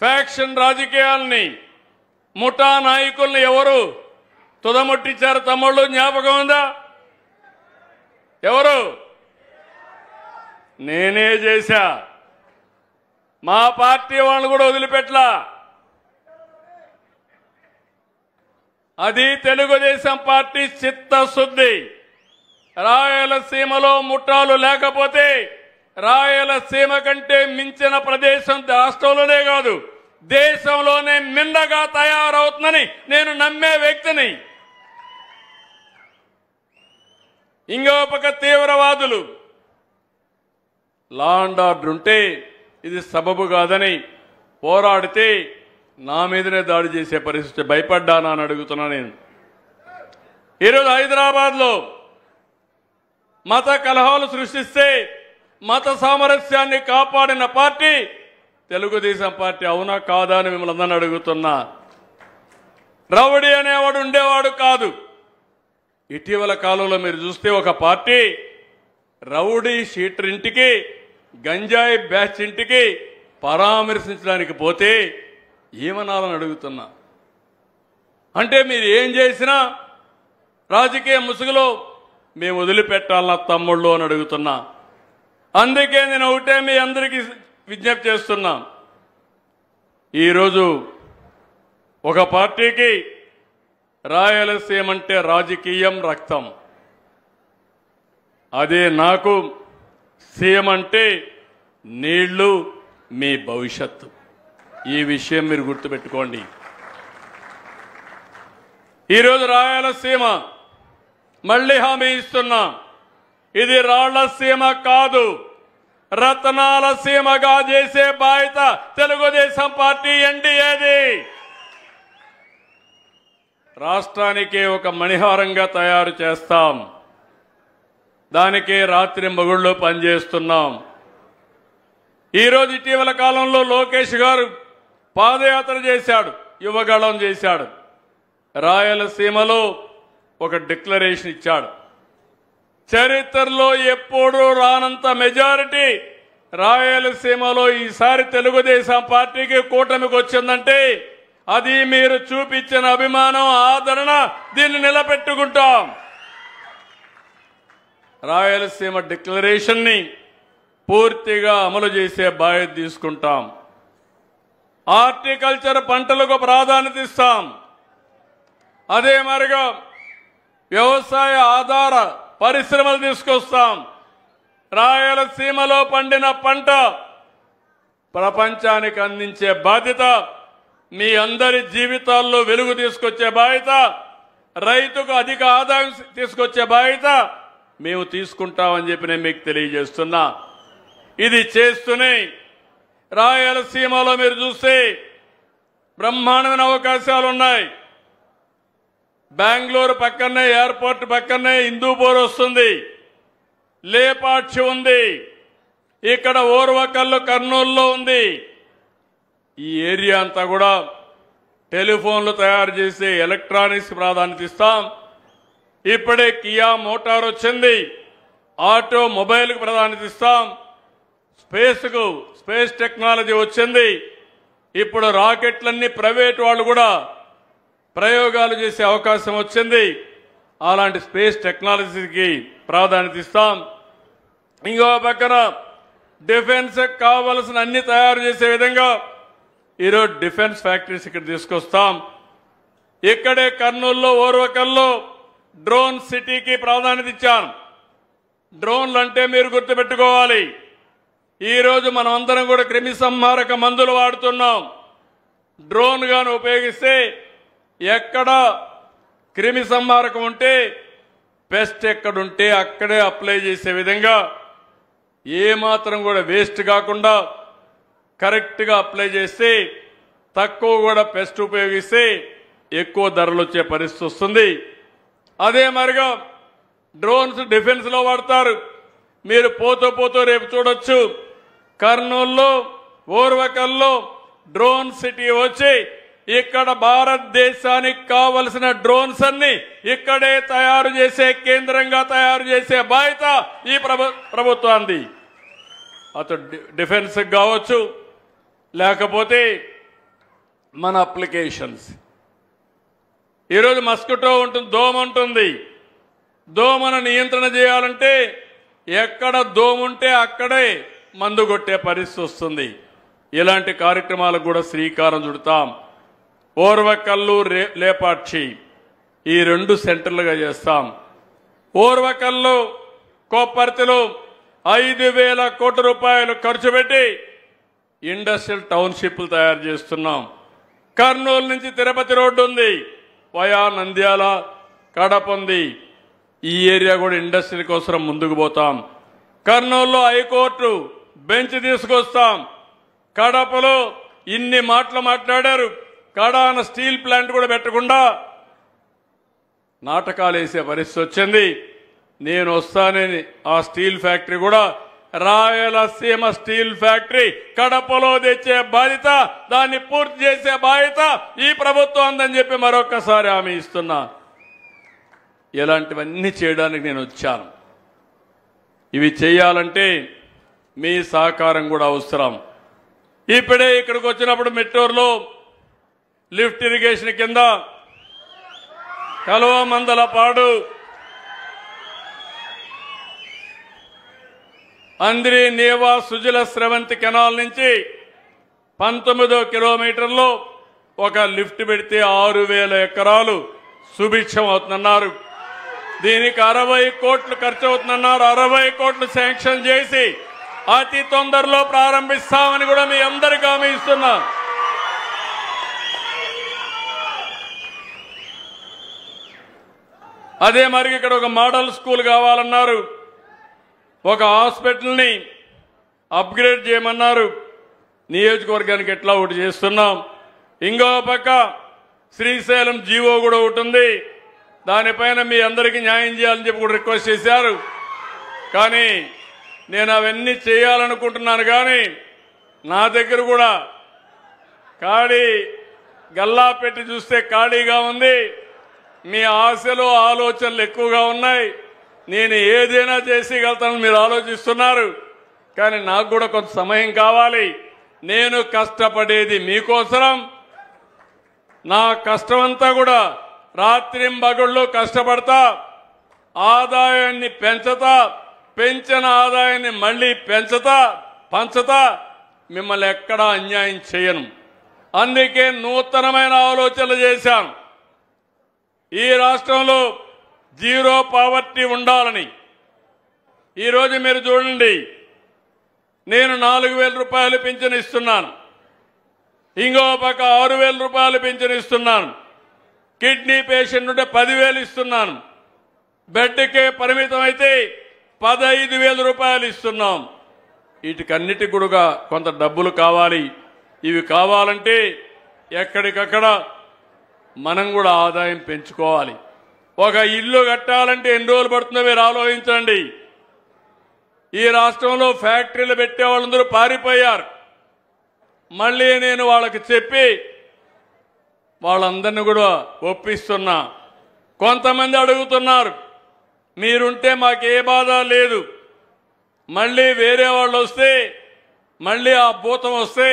ఫ్యాక్షన్ రాజకీయాల్ని, ముఠా నాయకుల్ని ఎవరు తుదముట్టించారు తమ్ముళ్ళు? జ్ఞాపకం ఉందా? ఎవరు? నేనే చేశా. మా పార్టీ వాళ్ళని కూడా వదిలిపెట్టలా. అది తెలుగుదేశం పార్టీ చిత్తశుద్ధి. రాయలసీమలో ముఠాలు లేకపోతే రాయలసీమ కంటే మించిన ప్రదేశం రాష్ట్రంలోనే కాదు దేశంలోనే మిన్నగా తయారవుతుందని నేను నమ్మే వ్యక్తిని. ఇంకో పక్క తీవ్రవాదులు లా అండ్ ఆర్డర్ ఉంటే ఇది సబబు కాదని పోరాడితే నా మీదనే దాడి చేసే పరిస్థితి. భయపడ్డానా అని అడుగుతున్నా నేను. ఈరోజు హైదరాబాద్లో మత కలహాలు సృష్టిస్తే మత సామరస్యాన్ని కాపాడిన పార్టీ తెలుగుదేశం పార్టీ. అవునా కాదా అని మిమ్మల్ని అందరిని అడుగుతున్నా. రౌడీ అనేవాడు ఉండేవాడు కాదు. ఇటీవల కాలంలో మీరు చూస్తే ఒక పార్టీ రౌడీ షీటర్ ఇంటికి, గంజాయి బ్యాచ్ ఇంటికి పరామర్శించడానికి పోతే ఏమనాలని అడుగుతున్నా. అంటే మీరు ఏం చేసినా రాజకీయ ముసుగులో మేము వదిలిపెట్టాలన్న తమ్ముళ్ళు అని అడుగుతున్నా. అందుకే నేను ఒకటే మీ అందరికీ విజ్ఞప్తి చేస్తున్నా. ఈరోజు ఒక పార్టీకి రాయలసీమ అంటే రాజకీయం, రక్తం. అదే నాకు సీఎం అంటే నీళ్లు, మీ భవిష్యత్తు. ఈ విషయం మీరు గుర్తుపెట్టుకోండి. ఈరోజు రాయలసీమ మళ్ళీ హామీ ఇస్తున్నా. ఇది రాళ్ల సీమ కాదు, రత్నాల సీమగా చేసే బాధ్యత తెలుగుదేశం పార్టీ ఎన్డీఏది. రాష్ట్రానికి ఒక మణిహారంగా తయారు చేస్తాం. దానికే రాత్రి మగుళ్ళు పనిచేస్తున్నాం. ఈరోజు ఇటీవల కాలంలో లోకేష్ గారు పాదయాత్ర చేశాడు, యువగళం చేశాడు. రాయలసీమలో ఒక డిక్లరేషన్ ఇచ్చాడు. చరిత్రలో ఎప్పుడూ రానంత మెజారిటీ రాయలసీమలో ఈసారి తెలుగుదేశం పార్టీకి, కూటమికి వచ్చిందంటే అది మీరు చూపించిన అభిమానం, ఆదరణ. దీన్ని నిలబెట్టుకుంటాం. రాయలసీమ డిక్లరేషన్ ని పూర్తిగా అమలు చేసే బాధ్యత తీసుకుంటాం. హార్టికల్చర్ పంటలకు ప్రాధాన్యత ఇస్తాం. అదే మరిగా వ్యవసాయ ఆధార పరిశ్రమలు తీసుకొస్తాం. రాయలసీమలో పండిన పంట ప్రపంచానికి అందించే బాధ్యత, మీ అందరి జీవితాల్లో వెలుగు తీసుకొచ్చే బాధ్యత, రైతుకు అధిక ఆదాయం తీసుకొచ్చే బాధ్యత మేము తీసుకుంటామని చెప్పి నేను మీకు తెలియజేస్తున్నా. ఇది చేస్తూనే రాయలసీమలో మీరు చూస్తే బ్రహ్మాండమైన అవకాశాలు ఉన్నాయి. బెంగళూరు పక్కనే, ఎయిర్పోర్ట్ పక్కనే హిందూపూర్ వస్తుంది, లేపాక్షి ఉంది, ఇక్కడ ఓర్వకల్లు కర్నూలులో ఉంది. ఈ ఏరియా అంతా కూడా టెలిఫోన్లు తయారు చేసే ఎలక్ట్రానిక్స్ ప్రాధాన్యత ఇస్తాం. ఇప్పుడే కియా మోటార్ వచ్చింది, ఆటోమొబైల్కి ప్రాధాన్యత ఇస్తాం. స్పేస్ టెక్నాలజీ వచ్చింది. ఇప్పుడు రాకెట్లన్నీ ప్రైవేట్ వాళ్ళు కూడా ప్రయోగాలు చేసే అవకాశం వచ్చింది. అలాంటి స్పేస్ టెక్నాలజీకి ప్రాధాన్యత ఇస్తాం. ఇంకో పక్కన డిఫెన్స్ కావాల్సిన అన్ని తయారు చేసే విధంగా ఈరోజు డిఫెన్స్ ఫ్యాక్టరీస్ ఇక్కడ తీసుకొస్తాం. ఇక్కడే కర్నూలులో ఓర్వకల్లో డ్రోన్ సిటీకి ప్రాధాన్యత ఇచ్చాను. డ్రోన్లు అంటే మీరు గుర్తుపెట్టుకోవాలి, ఈరోజు మనం అందరం కూడా క్రిమి సంహారక మందులు వాడుతున్నాం. డ్రోన్ గాను ఉపయోగిస్తే ఎక్కడ క్రిమి సంహారకం ఉంటే పెస్ట్ ఎక్కడుంటే అక్కడే అప్లై చేసే విధంగా ఏమాత్రం కూడా వేస్ట్ కాకుండా కరెక్ట్గా అప్లై చేస్తే తక్కువ కూడా పెస్ట్ ఉపయోగిస్తే ఎక్కువ ధరలు వచ్చే పరిస్థితి వస్తుంది. అదే మరిగా డ్రోన్స్ డిఫెన్స్లో వాడతారు. మీరు పోతూ రేపు చూడొచ్చు, కర్నూలులో ఓర్వకల్లో డ్రోన్ సిటీ వచ్చి ఇక్కడ భారతదేశానికి కావలసిన డ్రోన్స్ అన్ని ఇక్కడే తయారు చేసే కేంద్రంగా తయారు చేసే బాధ్యత ఈ ప్రభుత్వానికి. అటు డిఫెన్స్ కావచ్చు, లేకపోతే మన అప్లికేషన్స్. ఈరోజు మస్కిటో ఉంటుంది, దోమ ఉంటుంది. దోమను నియంత్రణ చేయాలంటే ఎక్కడ దోమ ఉంటే అక్కడే మందు కొట్టే పరిస్థితి వస్తుంది. ఇలాంటి కార్యక్రమాలకు కూడా శ్రీకారం చుడతాం. ఓర్వకల్లు లేపాక్షి ఈ 2 సెంటర్లుగా చేస్తాం. ఓర్వకల్లు కోపర్తిలో 5,000 కోట్ల రూపాయలు ఖర్చు పెట్టి ఇండస్ట్రియల్ టౌన్షిప్లు తయారు చేస్తున్నాం. కర్నూలు నుంచి తిరుపతి రోడ్డు ఉంది, వయా నంద్యాల కడప ఉంది. ఈ ఏరియా కూడా ఇండస్ట్రియల్ కోసం ముందుకు పోతాం. కర్నూలులో హైకోర్టు బెంచ్ తీసుకొస్తాం. కడపలో ఇన్ని మాటలు మాట్లాడారు, కడాన స్టీల్ ప్లాంట్ కూడా పెట్టకుండా నాటకాలు వేసే పరిస్థితి వచ్చింది. నేను వస్తానని ఆ స్టీల్ ఫ్యాక్టరీ కూడా రాయలసీమ స్టీల్ ఫ్యాక్టరీ కడపలో తెచ్చే బాధ్యత, దాన్ని పూర్తి చేసే బాధ్యత ఈ ప్రభుత్వం ఉందని చెప్పి మరొకసారి హామీ ఇస్తున్నా. ఇలాంటివన్నీ చేయడానికి నేను వచ్చాను. ఇవి చేయాలంటే మీ సహకారం కూడా అవసరం. ఇప్పుడే ఇక్కడికి వచ్చినప్పుడు మెట్టూరులో లిఫ్ట్ ఇరిగేషన్ కింద కలువమందలపాడు, అంద్రి నేవా సుజల స్రవంతి కెనాల్ నుంచి 19 కిలోమీటర్లో ఒక లిఫ్ట్ పెడితే 6,000 ఎకరాలు సుభిక్షం అవుతుందన్నారు. దీనికి 60 కోట్లు ఖర్చు అవుతుందన్నారు. 60 కోట్లు శాంక్షన్ చేసి అతి తొందరలో ప్రారంభిస్తామని కూడా మీ అందరికీ హామీ ఇస్తున్నా. అదే మరి ఇక్కడ ఒక మోడల్ స్కూల్ కావాలన్నారు, ఒక హాస్పిటల్ని అప్గ్రేడ్ చేయమన్నారు. నియోజకవర్గానికి ఎట్లా ఒకటి చేస్తున్నాం. ఇంకో పక్క శ్రీశైలం జీవో కూడా ఒకటి ఉంది, దానిపైన మీ అందరికీ న్యాయం చేయాలని చెప్పి కూడా రిక్వెస్ట్ చేశారు. కానీ నేను అవన్నీ చేయాలనుకుంటున్నాను. కానీ నా దగ్గర కూడా ఖాళీ గల్లా పెట్టి చూస్తే ఖాళీగా ఉంది. మీ ఆశలు ఆలోచనలు ఎక్కువగా ఉన్నాయి. నేను ఏదైనా చేసేయగలుగుతానని మీరు ఆలోచిస్తున్నారు. కానీ నాకు కూడా కొంత సమయం కావాలి. నేను కష్టపడేది మీకోసం. నా కష్టమంతా కూడా రాత్రింబగళ్ళు కష్టపడతా, ఆదాయాన్ని పెంచుతా, పెంచిన ఆదాయాన్ని మళ్లీ పంచుతా, మిమ్మల్ని ఎక్కడా అన్యాయం చేయను. అందుకే నూతనమైన ఆలోచనలు చేశాను. ఈ రాష్ట్రంలో జీరో పావర్టీ ఉండాలని. ఈరోజు మీరు చూడండి, నేను 4,000 రూపాయలు పింఛను ఇస్తున్నాను. ఇంకో పక్క 6,000 రూపాయలు పింఛను ఇస్తున్నాను. కిడ్నీ పేషెంట్ ఉంటే 10,000 ఇస్తున్నాను. బెడ్కే పరిమితం అయితే 15,000 రూపాయలు ఇస్తున్నాం. వీటికన్నిటికి కూడా కొంత డబ్బులు కావాలి. ఇవి కావాలంటే ఎక్కడికక్కడ మనం కూడా ఆదాయం పెంచుకోవాలి. ఒక ఇల్లు కట్టాలంటే ఎన్ని రోజులు పడుతుందో మీరు ఆలోచించండి. ఈ రాష్ట్రంలో ఫ్యాక్టరీలు పెట్టే వాళ్ళందరూ పారిపోయారు. మళ్ళీ నేను వాళ్ళకి చెప్పి వాళ్ళందరినీ కూడా ఒప్పిస్తున్నా. కొంతమంది అడుగుతున్నారు, మీరుంటే మాకే బాధ లేదు, మళ్ళీ వేరే వాళ్ళు వస్తే మళ్ళీ ఆ భూతం వస్తే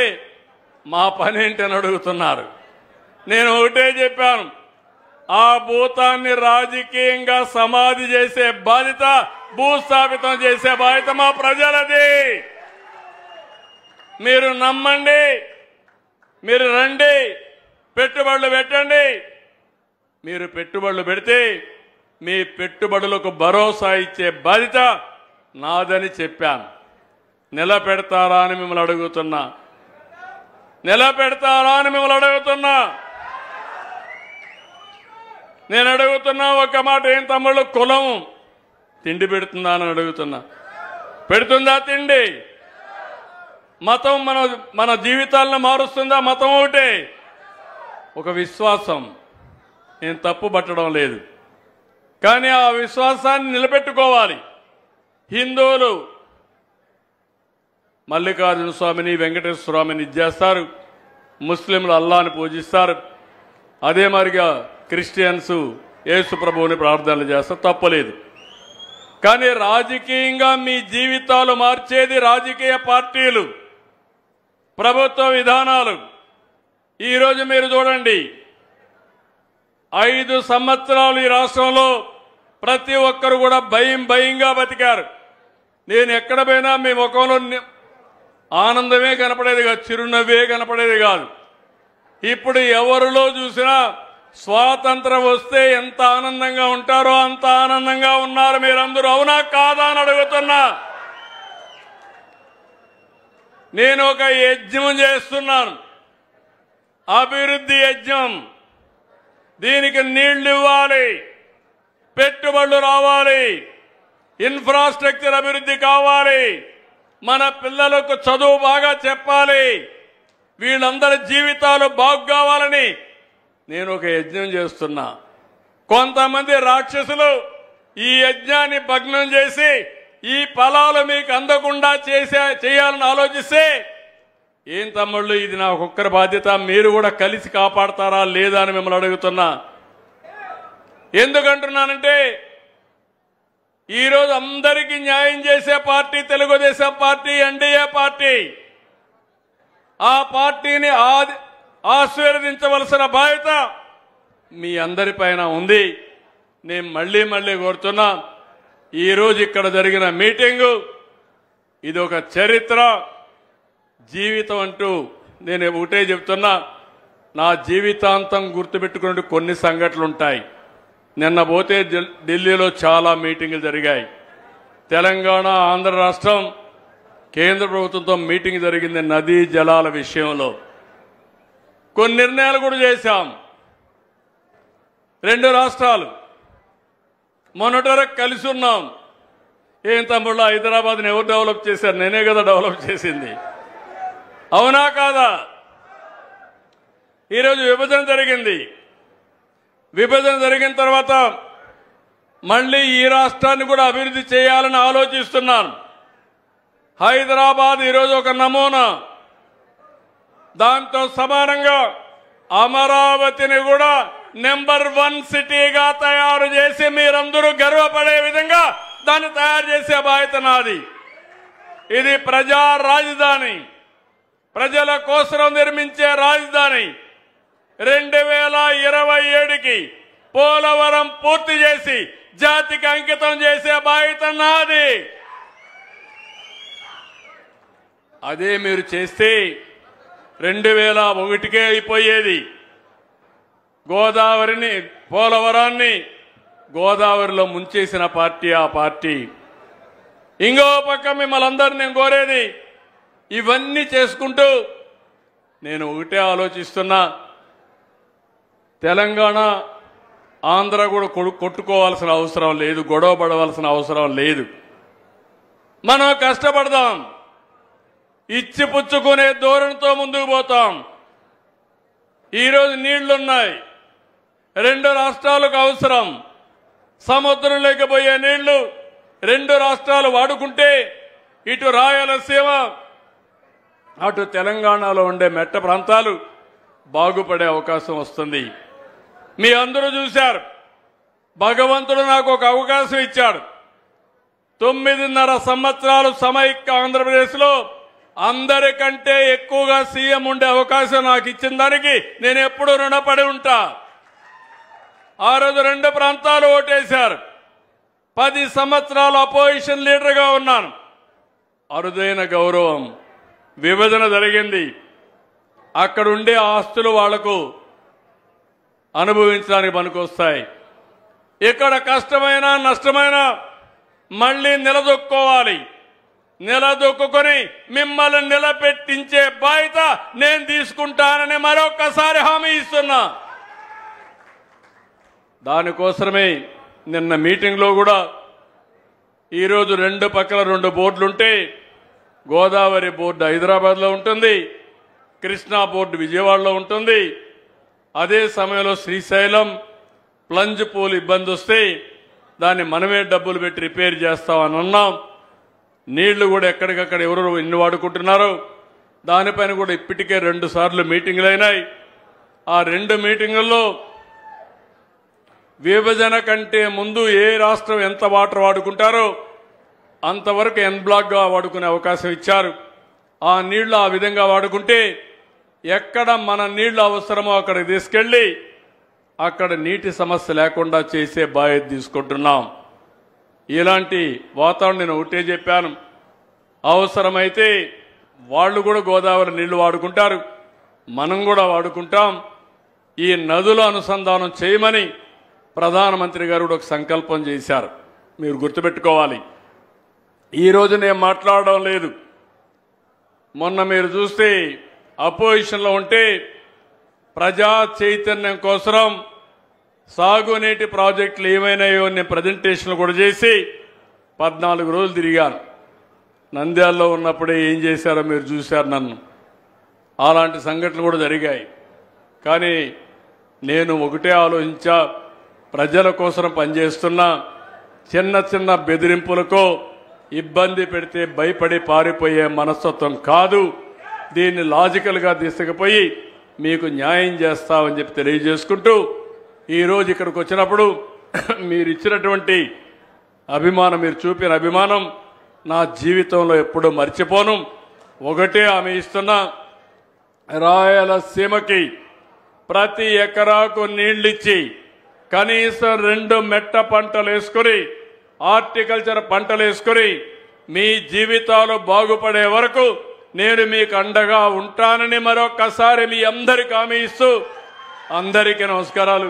మా పని ఏంటని అడుగుతున్నారు. నేను ఒకటే చెప్పాను, ఆ భూతాన్ని రాజకీయంగా సమాధి చేసే బాధ్యత, భూస్థాపితం చేసే బాధ్యత మా ప్రజలది. మీరు నమ్మండి, మీరు రండి, పెట్టుబడులు పెట్టండి. మీరు పెట్టుబడులు పెడితే మీ పెట్టుబడులకు భరోసా ఇచ్చే బాధ్యత నాదని చెప్పాను. నిలబెడతారా అని మిమ్మల్ని అడుగుతున్నా, నిలబెడతారా అని మిమ్మల్ని అడుగుతున్నా. నేను అడుగుతున్నా ఒక మాట, ఏం తమ్ముళ్ళు, కులం తిండి పెడుతుందా అని అడుగుతున్నా. పెడుతుందా తిండి? మతం మన జీవితాలను మారుస్తుందా? మతం ఒకటే, ఒక విశ్వాసం. నేను తప్పు పట్టడం లేదు, కానీ ఆ విశ్వాసాన్ని నిలబెట్టుకోవాలి. హిందువులు మల్లికార్జున స్వామిని, వెంకటేశ్వర స్వామిని చేస్తారు, ముస్లింలు అల్లాని పూజిస్తారు, అదే మరిగా క్రిస్టియన్స్ యేసు ప్రభువుని ప్రార్థనలు చేస్తారు, తప్పలేదు. కానీ రాజకీయంగా మీ జీవితాలు మార్చేది రాజకీయ పార్టీలు, ప్రభుత్వ విధానాలు. ఈరోజు మీరు చూడండి, 5 సంవత్సరాలు ఈ రాష్ట్రంలో ప్రతి ఒక్కరు కూడా భయంగా బతికారు. నేను ఎక్కడ పోయినా మీ ముఖంలో ఆనందమే కనపడేది కాదు, చిరునవ్వే కనపడేది కాదు. ఇప్పుడు ఎవరిలో చూసినా స్వాతంత్రం వస్తే ఎంత ఆనందంగా ఉంటారో అంత ఆనందంగా ఉన్నారు మీరందరూ. అవునా కాదా అని అడుగుతున్నా. నేను ఒక యజ్ఞం చేస్తున్నాను, అభివృద్ధి యజ్ఞం. దీనికి నీళ్లు ఇవ్వాలి, పెట్టుబడులు రావాలి, ఇన్ఫ్రాస్ట్రక్చర్ అభివృద్ధి కావాలి, మన పిల్లలకు చదువు బాగా చెప్పాలి, వీళ్ళందరి జీవితాలు బాగు కావాలని నేను ఒక యజ్ఞం చేస్తున్నా. కొంతమంది రాక్షసులు ఈ యజ్ఞాన్ని భగ్నం చేసి ఈ ఫలాలు మీకు అందకుండా చేయాలని ఆలోచిస్తే, ఏం తమ్ముళ్ళు, ఇది నా ఒక్కరి బాధ్యత, మీరు కూడా కలిసి కాపాడతారా లేదా అని మిమ్మల్ని అడుగుతున్నా. ఎందుకంటున్నానంటే, ఈరోజు అందరికీ న్యాయం చేసే party Telugu Desam party, NDA party. ఆ పార్టీని ఆశీర్వదించవలసిన బాధ్యత మీ అందరిపైన ఉంది. నేను మళ్ళీ కోరుతున్నా, ఈరోజు ఇక్కడ జరిగిన మీటింగు ఇది ఒక చరిత్ర, జీవితం అంటూ నేను ఒకటే చెప్తున్నా. నా జీవితాంతం గుర్తుపెట్టుకునే కొన్ని సంఘటనలు ఉంటాయి. నిన్న పోతే ఢిల్లీలో చాలా మీటింగులు జరిగాయి. తెలంగాణ, ఆంధ్ర రాష్ట్రం, కేంద్ర ప్రభుత్వంతో మీటింగ్ జరిగింది నదీ జలాల విషయంలో. కొన్ని నిర్ణయాలు కూడా చేశాం. 2 రాష్ట్రాలు మొన్నటి వరకు కలిసి ఉన్నాం. ఏం తమ్ముళ్ళు, హైదరాబాద్ని ఎవరు డెవలప్ చేశారు? నేనే కదా డెవలప్ చేసింది. అవునా కాదా? ఈరోజు విభజన జరిగింది. విభజన జరిగిన తర్వాత మళ్ళీ ఈ రాష్ట్రాన్ని కూడా అభివృద్ధి చేయాలని ఆలోచిస్తున్నాను. హైదరాబాద్ ఈరోజు ఒక నమూనా. దాంతో సమానంగా అమరావతిని కూడా నెంబర్ 1 సిటీగా తయారు చేసి మీరందరూ గర్వపడే విధంగా దాన్ని తయారు చేసే బాధ్యత నాది. ఇది ప్రజా రాజధాని, ప్రజల కోసం నిర్మించే రాజధాని. 2027కి పోలవరం పూర్తి చేసి జాతికి అంకితం చేసే బాధ్యత నాది. అదే మీరు చేస్తే 2001కే అయిపోయేది. గోదావరిని, పోలవరాన్ని గోదావరిలో ముంచేసిన పార్టీ ఆ పార్టీ. ఇంకో పక్క మిమ్మల్ని అందరినీ నేను కోరేది, ఇవన్నీ చేసుకుంటూ నేను ఒకటే ఆలోచిస్తున్నా, తెలంగాణ, ఆంధ్ర కూడా కొట్టుకోవాల్సిన అవసరం లేదు, గొడవ పడవలసిన అవసరం లేదు. మనం కష్టపడదాం, ఇచ్చి పుచ్చుకునే ధోరణితో ముందుకు పోతాం. ఈరోజు నీళ్లున్నాయి, 2 రాష్ట్రాలకు అవసరం. సముద్రం లేకపోయే నీళ్లు 2 రాష్ట్రాలు వాడుకుంటే ఇటు రాయలసీమ, అటు తెలంగాణలో ఉండే మెట్ట ప్రాంతాలు బాగుపడే అవకాశం వస్తుంది. మీ అందరూ చూశారు, భగవంతుడు నాకు ఒక అవకాశం ఇచ్చాడు. 9.5 సంవత్సరాలు సమైక్య ఆంధ్రప్రదేశ్లో అందరికంటే ఎక్కువగా సీఎం ఉండే అవకాశం నాకు ఇచ్చిన దానికి నేను ఎప్పుడూ రుణపడి ఉంటా. ఆ రోజు 2 ప్రాంతాలు ఓటేశారు. 10 సంవత్సరాలు అపోజిషన్ లీడర్గా ఉన్నాను. అరుదైన గౌరవం. విభజన జరిగింది. అక్కడ ఉండే ఆస్తులు వాళ్లకు అనుభవించడానికి పనికొస్తాయి. ఇక్కడ కష్టమైన నష్టమైన మళ్ళీ నిలదొక్కోవాలి. నిలదొక్కుని మిమ్మల్ని నిలబెట్టించే బాధ్యత నేను తీసుకుంటానని మరొకసారి హామీ ఇస్తున్నా. దానికోసమే నిన్న మీటింగ్లో కూడా ఈరోజు 2 పక్కల 2 బోర్డులుంటే గోదావరి బోర్డు హైదరాబాద్లో ఉంటుంది, కృష్ణా బోర్డు విజయవాడలో ఉంటుంది. అదే సమయంలో శ్రీశైలం ప్లంజ్ పూల్ ఇబ్బంది వస్తే దాన్ని మనమే డబ్బులు పెట్టి రిపేర్ చేస్తామని అన్నాం. నీళ్లు కూడా ఎక్కడికక్కడ ఎవరు ఎన్ని వాడుకుంటున్నారో దానిపైన కూడా ఇప్పటికే 2 సార్లు మీటింగులు అయినాయి. ఆ 2 మీటింగుల్లో విభజన కంటే ముందు ఏ రాష్ట్రం ఎంత వాటర్ వాడుకుంటారో అంతవరకు ఎన్ బ్లాక్గా వాడుకునే అవకాశం ఇచ్చారు. ఆ నీళ్లు ఆ విధంగా వాడుకుంటే ఎక్కడ మన నీళ్లు అవసరమో అక్కడికి తీసుకెళ్లి అక్కడ నీటి సమస్య లేకుండా చేసే బాధ్యత తీసుకుంటున్నాం. ఇలాంటి వాతావరణం నేను ఒకటే చెప్పాను. అవసరమైతే వాళ్ళు కూడా గోదావరి నీళ్లు వాడుకుంటారు, మనం కూడా వాడుకుంటాం. ఈ నదుల అనుసంధానం చేయమని ప్రధానమంత్రి గారు కూడా ఒక సంకల్పం చేశారు. మీరు గుర్తుపెట్టుకోవాలి. ఈరోజు నేను మాట్లాడడం లేదు. మొన్న మీరు చూస్తే అపోజిషన్లో ఉంటే ప్రజా చైతన్యం కోసం సాగునీటి ప్రాజెక్టులు ఏమైనాయో నేను ప్రజెంటేషన్లు కూడా చేసి 14 రోజులు తిరిగాను. నంద్యాలలో ఉన్నప్పుడే ఏం చేశారో మీరు చూశారు నన్ను. అలాంటి సంఘటనలు కూడా జరిగాయి. కానీ నేను ఒకటే ఆలోచించా, ప్రజల కోసం పనిచేస్తున్నా. చిన్న చిన్న బెదిరింపులకో ఇబ్బంది పెడితే భయపడి పారిపోయే మనస్తత్వం కాదు. దీన్ని లాజికల్గా తీసుకుపోయి మీకు న్యాయం చేస్తామని చెప్పి తెలియజేసుకుంటూ ఈరోజు ఇక్కడికి వచ్చినప్పుడు మీరు ఇచ్చినటువంటి అభిమానం, మీరు చూపిన అభిమానం నా జీవితంలో ఎప్పుడూ మర్చిపోను. ఒకటే హామీ ఇస్తున్నా, రాయలసీమకి ప్రతి ఎకరాకు నీళ్ళిచ్చి కనీసం 2 మెట్ట పంటలు వేసుకొని హార్టికల్చర్ పంటలు వేసుకొని మీ జీవితాలు బాగుపడే వరకు నేను మీకు అండగా ఉంటానని మరొకసారి మీ అందరికీ హామీ ఇస్తూ అందరికీ నమస్కారాలు.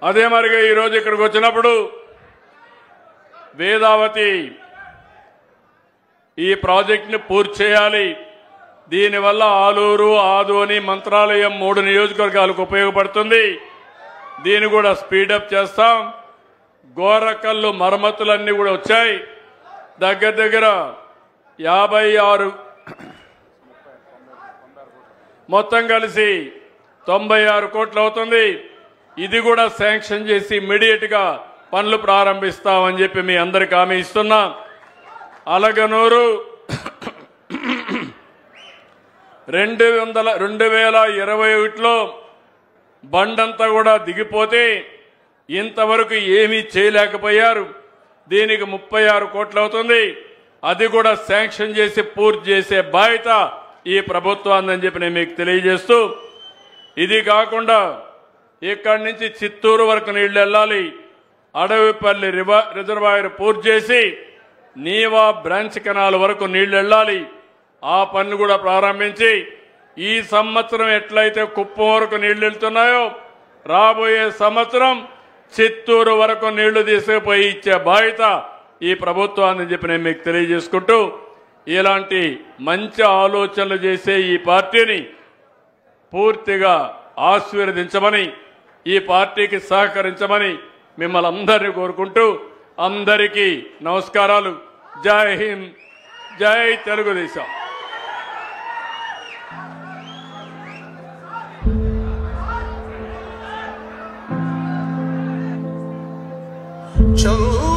అదే మరిగా ఈరోజు ఇక్కడికి వచ్చినప్పుడు వేదావతి ఈ ప్రాజెక్టుని పూర్తి చేయాలి. దీనివల్ల ఆలూరు, ఆదోని, మంత్రాలయం 3 నియోజకవర్గాలకు ఉపయోగపడుతుంది. దీన్ని కూడా స్పీడప్ చేస్తాం. గోరకల్లు మరమ్మతులన్నీ కూడా వచ్చాయి. దగ్గర 56 మొత్తం కలిసి 96 కోట్లు అవుతుంది. ఇది కూడా శాంక్షన్ చేసి ఇమ్మీడియట్ గా పనులు ప్రారంభిస్తామని చెప్పి మీ అందరికీ హామీ ఇస్తున్నా. అలగనూరు 2021లో బండంతా కూడా దిగిపోతే ఇంతవరకు ఏమీ చేయలేకపోయారు. దీనికి 36 కోట్లు అవుతుంది. అది కూడా శాంక్షన్ చేసి పూర్తి చేసే బాధ్యత ఈ ప్రభుత్వాన్ని చెప్పి నేను మీకు తెలియజేస్తూ, ఇది కాకుండా ఇక్కడి నుంచి చిత్తూరు వరకు నీళ్లు వెళ్ళాలి. అడవిపల్లి రిజర్వాయర్ పూర్తి చేసి నీవా బ్రాంచ్ కెనాల్ వరకు నీళ్లు వెళ్ళాలి. ఆ పనులు కూడా ప్రారంభించి ఈ సంవత్సరం ఎట్లయితే కుప్పం వరకు నీళ్లు వెళ్తున్నాయో రాబోయే సంవత్సరం చిత్తూరు వరకు నీళ్లు తీసుకుపోయి ఇచ్చే బాధ్యత ఈ ప్రభుత్వాన్ని చెప్పి నేను మీకు తెలియజేసుకుంటూ, ఇలాంటి మంచి ఆలోచనలు చేసే ఈ పార్టీని పూర్తిగా ఆశీర్వదించమని, ఈ పార్టీకి సహకరించమని మిమ్మల్ని అందరినీ కోరుకుంటూ అందరికీ నమస్కారాలు. జై హింద్, జై తెలుగుదేశం. Show